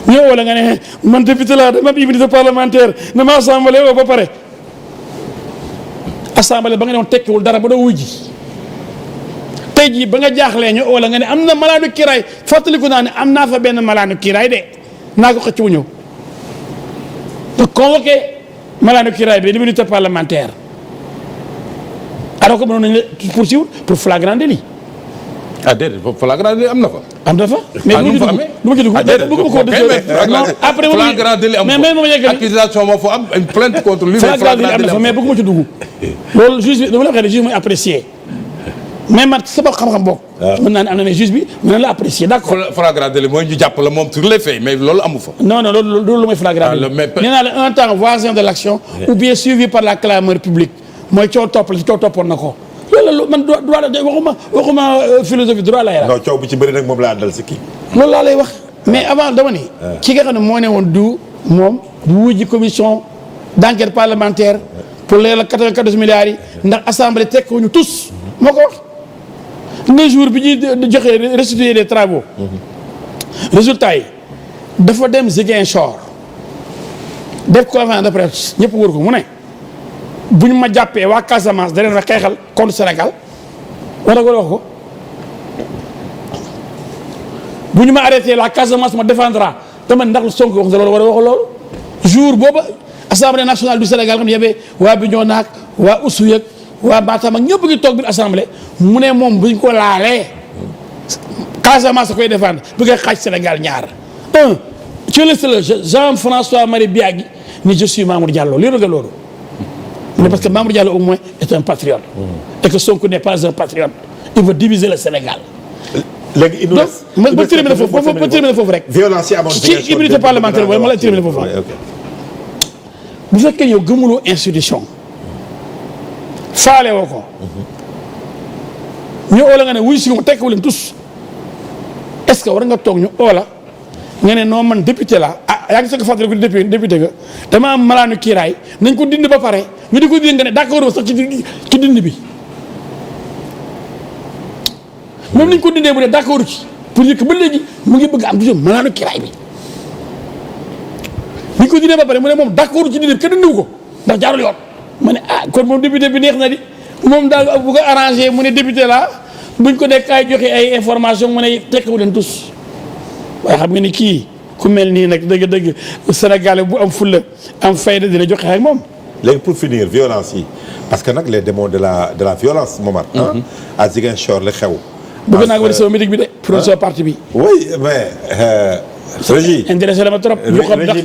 ñëwoo la nga ne man député laa dama am immunité parlementaire na ma assemblée woo ba pare assemblée ba nga ne woon tekkiwul dara ba doo wuy ji tey jii ba nga jaaxlee ñu oo la nga ne am na malaanu kiiraay fàttaliku naa ne am naa fa benn malaanu kiiraay de naa ko xëcc wu ñëw te convoqué malaanu kiiraay bi l'immunité parlementaire alors que mënoon nañu la poursuivre pour flagrant délit. ah déedéet flagrant délit am na fa. am na fa. mais nu mu fa amee du ma ci dugg après flagrant délit am fa accusation moo fa am une plainte contre lui. flagrant délit am na fa mais bëgguma ci dugg. loolu juge bi dama la waxee ne juge mooy apprécier mais man sama xam-xam bokk. mën naa ne am na mais juge bi mën na la apprécier d'accord. flagrant délit mooy ñu jàpp la moom sur les faits mais loolu amu fa. non loolu mooy flagrant délit. nee naa la un temps voisin de l'action ou bien suivi par la clameur publique mooy coow topp la ci coow toppoon na ko. loolu man droit la waxuma philosophie droit lay la. non coow bu ci bëri nag moom laa dal si kii. loolu laa lay wax mais avant dama ni. ki nga xam ne moo ne woon du moom du wujji commission d'enquête parlementaire pour leeral 94 milliards yi ndax assemblée tekkuñu tous moo ko wax. le jour bi ñuy joxe restituer des travaux. résultat yi dafa dem Ziguinchor def conférence de presse ñëpp wër ko mu ne. bu ñu ma jàppee waa Casamance da leen ma xeexal contre Sénégal war a wax ko bu ñu ma arrêté la Casamance ma défendra dama ndax Sonko wax loolu war a wax loolu jour booba assemblée nationale du Sénégal xam ne yebee waa Bignona ak waa Oussouye ak waa Matam ak ñëpp ngi toog biir assemblée mu ne moom buñ ko laalee Casamance a koy défendre bu ngay xaaj Sénégal ñaar ci la Jean-François Marie Biagui ni je suis Mamour Diallo lii nga loolu mais parce que Mamour Diallo au moins est un patriote. Et que Sonko n'est pas un patriote. Il veut diviser le Sénégal. léegi il nous reste ba terminer foofu rek. violence yi amoon ci immunité parlementaire boobu ma la terminer foofu rek. bu fekkee yow gëmuloo institution. faale woo ko. ñu oo la nga ne wuyu si ko tekkiwu leen tous. est-ce que war nga toog ñu oo la nga ne non man député la yaa ngi soog a fàttali ko député nga dama am malaanu kiiraay nañ ko dindi ba pare ñu di ko dindi nga ne d'accord sax ci dindi bi moom nañ ko dindee bu dee d'accord ci pour ñu ko ba léegi mu ngi bëgg am toujours malaanu kiiraay bi ñu ko dindee ba pare mu ne moom d'accord ci dindi bi kenn dindiwu ko ndax jaarul yoon ma ne kon moom député bi neex na di moom daal bu ko arrangé mu ne député la buñ ko nekk ay joxe ay information mu ne tekkiwu leen tous waaye xam nga ni kii ku mel nii nag dëgg-dëgg Sénégalais bu am fulla am fayda dina joxe ak moom. léegi pour finir violence yi parce que nag les démons de la violence Momar. à Ziguinchor la xew. bëgg naa ko sama meeting bi de pour sama parti bi. oui mais. Régis intéressé na ma trop. ñu xam ndax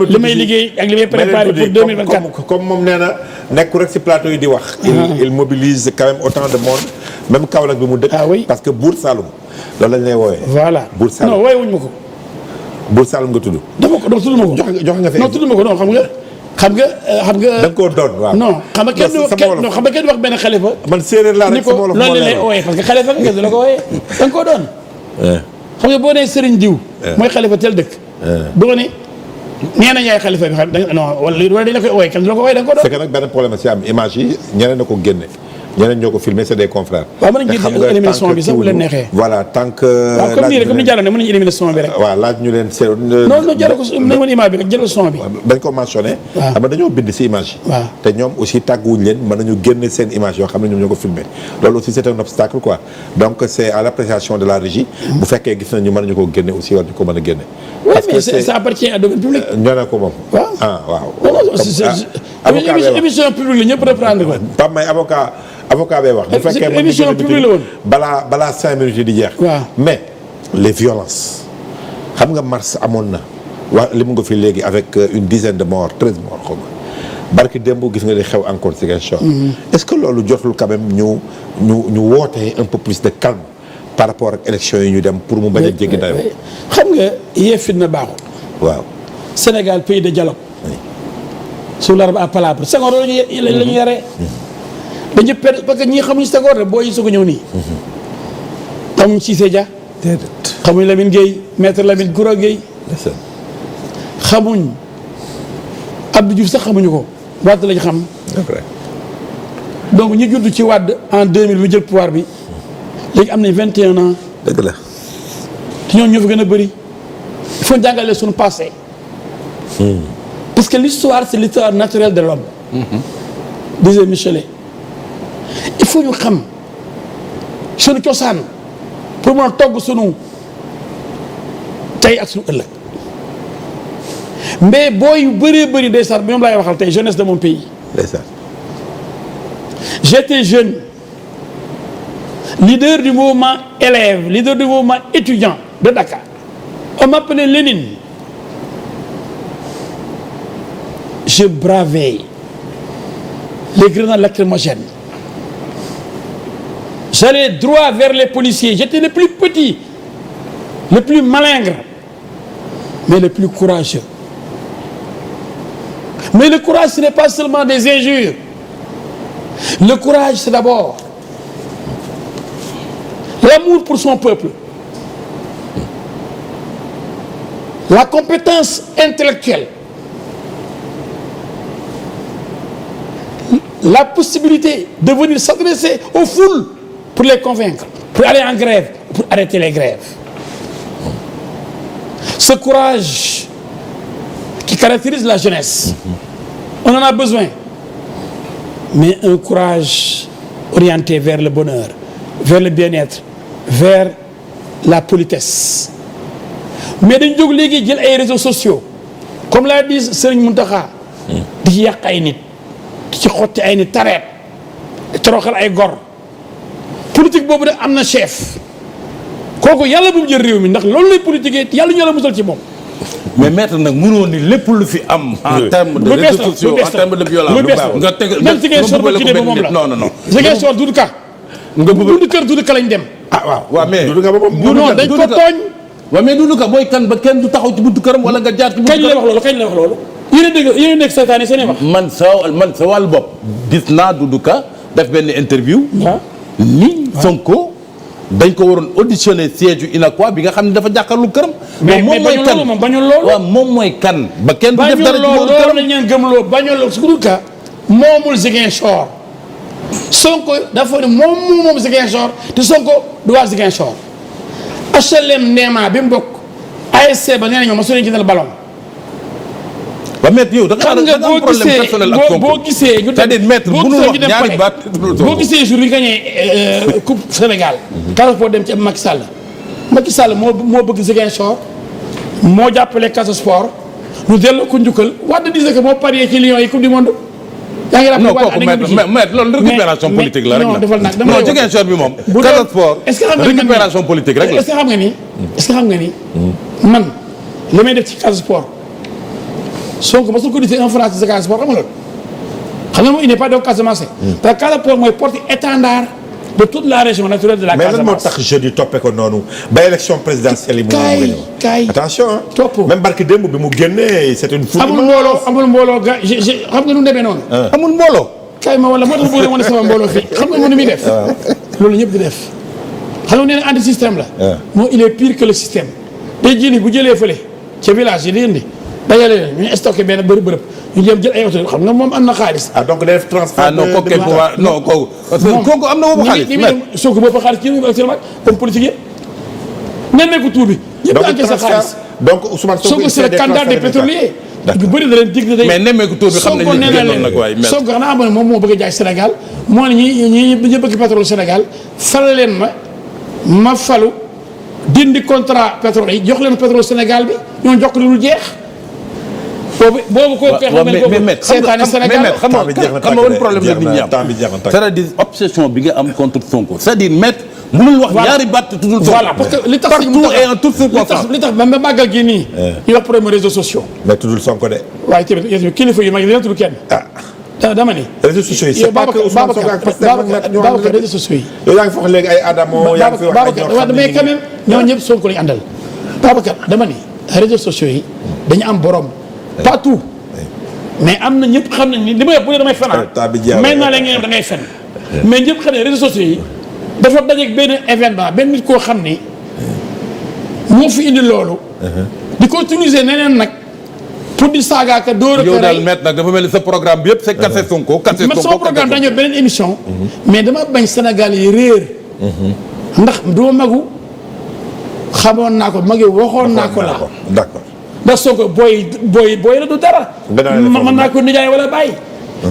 li may liggéey ak li may préparé pour 2024. comme moom nee na nekku rek si plateau yi di wax. il mobilise quand même autant de monde même Kaolack bi mu dëkk. ah oui parce que Buur Saloum loolu lañ lay wooyee. voilà Buur Saloum non wooye wuñ ma ko. Buur Saloum nga tudd. dama ko tudd ma ko. jox nga fi non tudd ma ko non xam nga. da nga koo doon waaw. non xam nga kenn wax benn xalifa. man séeréer laa rek sama wolof loolu lay ooyee parce que xalifa nga kenn du la ko ooyee da nga koo doon. xam nga boo nee Serigne diw. mooy xalifa tel dëkk. doo ne nee nañ yaay xalifa bi xam non wala dañ la koy ooyee kenn du la ko ooyee da nga ko doon. c'est que nag benn problème si am image yi ñeneen na ko génne ñeneen ñoo ko filmé c'est des confrères. waaw mën nañu éliminer son bi sax bu leen neexee. voilà tant que. waaw comme nii rek comme ni jàlloon ne mën nañu éliminer son bi rek. waaw laaj ñu leen seen. non jarul ko nañ mën image bi rek jëlal son bi. bañ ko mentionné. waaw xam nga dañoo bind si image yi. waaw te ñoom aussi tàgguwuñ leen mën nañu génne seen image yoo xam ne ñoom ñoo ko filmé loolu aussi c'est un obstacle quoi donc c'est à l'appréciation de la régie. bu fekkee gis nañu mën nañu ko génne aussi war ñu ko mën a génne. parce que ça appartient à domaine public. ñoo ne ko moom. waaw ah waaw. non émission publique la ñëpp reprendre ko. Pape May avocat bee wax. bu fekkee moom émission publique la woon. balaa 5 minutes yi di jeex. waaw mais les violences xam nga mars amoon na waa li mu nga fi léegi avec une dizaine de morts 13 morts xaw ma barki démb gis nga li xew encore ci Ziguinchor. est-ce que loolu jotul quand même ñu wootee un peu plus de calme par rapport ak élection yi ñu dem pour mu bañ a jéggi dayoo. xam nga yee fitna baaxul. waaw. Sénégal pays de dialogue. sous l'arbre à palabre Senghor la ñu yaree. dañu perdre parce que ñii xamuñu Senghor de boo yi soog a ñëw nii. xamuñ Cissé Dia. déedéet. xamuñ Lamine Gueye maître Lamine Goura Gueye. xamuñ Abdou Diouf sax xamuñu ko Wade lañ xam. c'est vrai. donc ñu judd ci Wade en 2000 mu jël pouvoir bi léegi am nañ 21 ans. dëgg la. te ñoom ñoo fa gën a bëri il faut jàngale suñu passé. parce que l'histoire c'est l'histoire naturelle de l'homme. disait Michelet. il faut ñu xam suñu cosaan pour mën a togg suñu tey ak suñu ëllëg mais booy yu bëree bëri ndeysaan bi ñoom laay waxal tey jeunesse de mon pays. ndeysaan. j'étais jeune leader du mouvement élève leader du mouvement étudiant de Dakar on m'appelait Lénine je bravais les grenades lacrymogènes. J'allais droit vers les policiers. J'étais le plus petit, le plus malingre, mais le plus courageux. Mais le courage, ce n'est pas seulement des injures. Le courage, c'est d'abord l'amour pour son peuple, la compétence intellectuelle, la possibilité de venir s'adresser aux foules pour les convaincre, pour aller en grève, pour arrêter les grèves. Ce courage qui caractérise la jeunesse, on en a besoin, mais un courage orienté vers le bonheur, vers le bien-être, vers la politesse. Mais dañu jóg léegi jël ay réseaux sociaux comme l'a dit Serigne Mountakha di ci yàq ay nit di ci xotti ay nit tareet di toroxal ay gor politique boobu de am na chef kooku yàlla bu mu jël réew mi ndax loolu lay politiquer yàlla ñu la musal ci moom. mais maître nag mënoo ni lépp lu fi am. en terme de réseaux sociaux en terme de violence. nga teg même Ziguinchor ba ci dem moom la non non non. Ziguinchor Doudou Ka. nga bëgg Doudou Kër Doudou Ka lañ dem. ah waaw. waaw mais Doudou Ka ba moom non dañ ko tooñ. waaw mais Doudou Ka mooy kan ba kenn du taxaw ci buntu këram wala nga jaar ci buntu kañ la wax loolu kañ la wax loolu. yéen a dégg yéen a nekk seetaan yi seen i wax. man sa wàllu bopp gis naa Doudou Ka def benn interview. waaw ni Sonko dañ ko waroon auditionner siège yu UNACOIS bi nga xam ne dafa jàkkaarlu këram. mais moom mooy kan moom bañul loolu. waaw moom mooy kan. ba kenn du def dara ci bañul buntu loolu këram lañ leen gëmloo bañul loolu Doudou Ka moomul Ziguinchor Sonko dafa ne moom Ziguinchor te Sonko du waa Ziguinchor HLM Néma bi mu bokk ASC ba nee nañu ma su leen jëndal ballon. ba maître yow da xam nga nga am problème personnel ak Sonko boo gisee ñu c'est-à-dire maître bu ñu wax ñaari baat boo gisee jour yi gagné coupe Sénégal Casa dem ci Macky Sall Macky Sall moo bëgg Ziguinchor moo jàppale Casa Sport ñu delloo ko njukkal Wade disait que moo parié ci Lions yi coupe du monde. yaa ngi non kooku maître loolu récupération politique la rek non defal nag non Ziguinchor bi moom Casa Sport récupération politique rek la. est-ce que xam nga ni man li may def ci Casa Sport Sonko ba su ko disee un franc ci Casa Sport xam nga loolu xam nga moom il n'est pas de Casamance. parce que Casa Sport mooy porte-étendard de toute la région naturelle de la Casamance. mais lan moo tax jeudi toppee ko noonu ba élection présidentielle yi mu kaay attention topp même barki démb bi mu génnee c'est une foule. amul mbooloo ga xam nga nu mu demee noonu. amul mbooloo. kaay ma wala moo tax bëgg wane sama mbooloo fii xam nga nu muy def. loolu ñëpp di def xam nga nee na anti système la. moo il est pire que le système. tey jii nii bu jëlee fële ca village yi di indi dajale leen ñu stocké benn bërëb ñu jëm jël ay oto xam nga moom am na xaalis. donc day def transfert. non kooku kenn pouvoir non kooku. parce que kooku am na boobu xaalis. mais Sonko boobu xaalis ci actuellement comme politique yëpp. nemmeeku tuur bi. ñëpp a encaissé xaalis donc Ousmane Sonko c'est le candidat des pétroliers. bu bëri da leen dig day. mais nemmeeku tuur bi xam nañu ne génnoon nag waaye. Sonko xanaa amoon moom moo bëgg a jaay Sénégal moo ne ñi bëgg pétrole Sénégal fal leen ma falu dindi contrat pétrole yi jox leen pétrole Sénégal bi ñoo jox ko lu jeex. boobu koo koy mais seetaani Sénégal xam nga woon problème la nit ñi am c'est-à-dire obsession bi nga am contre Sonko c'est-à-dire maître mënul wax ñaari baat tuddul Sonko. voilà parce que li tax partout et en toute circonstance li tax ba màggal gi nii ñu wax problème réseaux sociaux mais tuddul Sonko de. waaye tamit kilifa yu mag yi dina tudd kenn dama ni réseaux sociaux yi c'est pas que Ousmane Sonko ak Babacar réseaux sociaux yi yow yaa ngi fi wax léegi ay Adamo yaa ngi fi wax ay ñoo xam ne mais quand même ñoo ñëpp Sonko lañu àndal Babacar dama ni réseaux sociaux yi dañu am borom pas tout mais am na ñëpp xam nañ ni li may bu dee damay fenal may naa leen ngeen da ngay fen mais ñëpp xam ne réseaux sociaux yi dafa dajeeg benn événement benn nit koo xam ni moo fi indi loolu di ko utiliser neneen nag pour di saagaaka dóor a ko rey yow daal maître nag dafa mel ni sa programme bi yëpp c'est kase Sonko sama programme dañoo beneen émission mais dama bañ Sénégal yi réer ndax duma magu xamoon naa ko magi waxoon naa ko la d'accord ndax Sonko booy la du dara mën naa ko nijaay wala bàyyi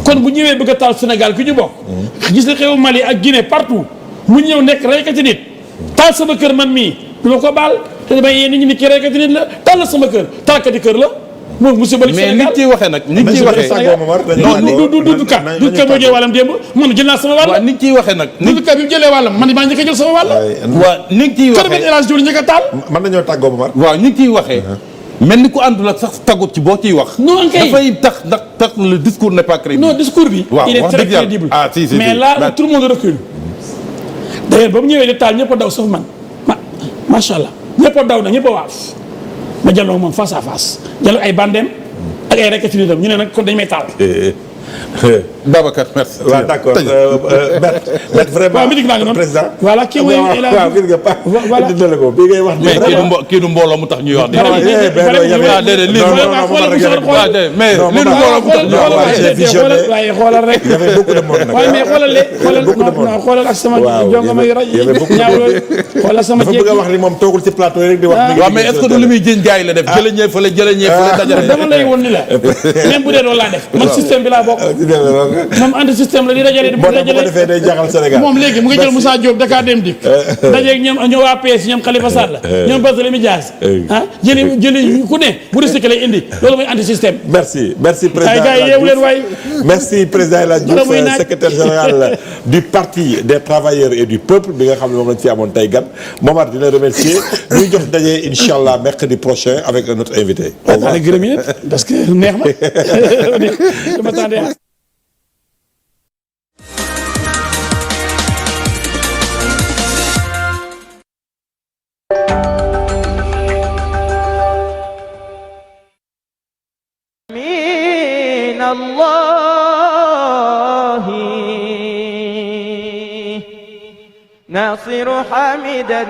kon bu ñëwee bëgg a taal Sénégal ku ñu bokk gis na xew Mali ak Guinée partout mu ñëw nekk reykati nit taal sama kër man mii du ma ko baal te damay yéen nit ñi ki reykati nit la taal la sama kër taalkati kër la moom musiba li Sénégal mais nit ciy waxee nag nit ciy waxee du kat moo jël wàllam démb man jël naa sama wàll waaw nit ciy waxee nag du kat bi mu jëlee wàllam man maa njëkk a jël sama wàll waaw nit ciy waxee kër benn élage joli njëkk a taal mën nañoo tàggoo Momar waaw nit ciy waxee mel ni ku àndul ak sax taggut ci boo ciy wax non kay dafay tax le discours n'est pas crédible non discours bi il est très crédible mais là tout le monde recule d'ailleurs ba mu ñëwee di taal ñëpp a daw sauf man macha allah ñëpp a daw na ñëpp a waaf ma jàlloo moom face à face jàlloo ay bandem ak ay rekkati nitam ñu ne nag kon dañ may taal. Babacar merci. waaw d'accord maître vraiment. waaw mi ngi noonu président. voilà kii mooy waaw gis nga pas. voilà dina ko bii ngay wax. mais kii du mbooloo mu tax ñuy wax. déedéet lii mais lii du mbooloo mu tax ñuy wax. waaye xoolal rek. y avait beaucoup de monde nag. waaye mais xoolal ak sama jonga may raj ñaawlool xoolal sama dafa bëgg a wax ni moom toogul ci plateau rek di wax. waaw mais est-ce que du li muy jëñ gars yi la def jëlee ñee fële dajale. dama lay woon ni la même bu dee loolu laa def man système bi laa bokk. moom anti système la di dajale di dajale bu ko defee day jaxal Sénégal moom léegi mu ngi jël Moussa Diop Dakar Dem Dikk dajeeg ñoom waa PS ñoom Khalifa Sall ñoom Barthélémy Dias jëli ku ne bu recyclé lay indi loolu mooy anti système. merci président ay gars yi yeewu leen waay. merci président El Hadj Diouf secrétaire général du parti des travailleurs et du peuple bi nga xam ne moom lañ fi amoon tey gan Momar di la remercier ñuy jox daje incha allah mercredi prochain avec un autre invité. au revoir gërëm yi parce que neex na dama tànnee. الله ناصر حامدا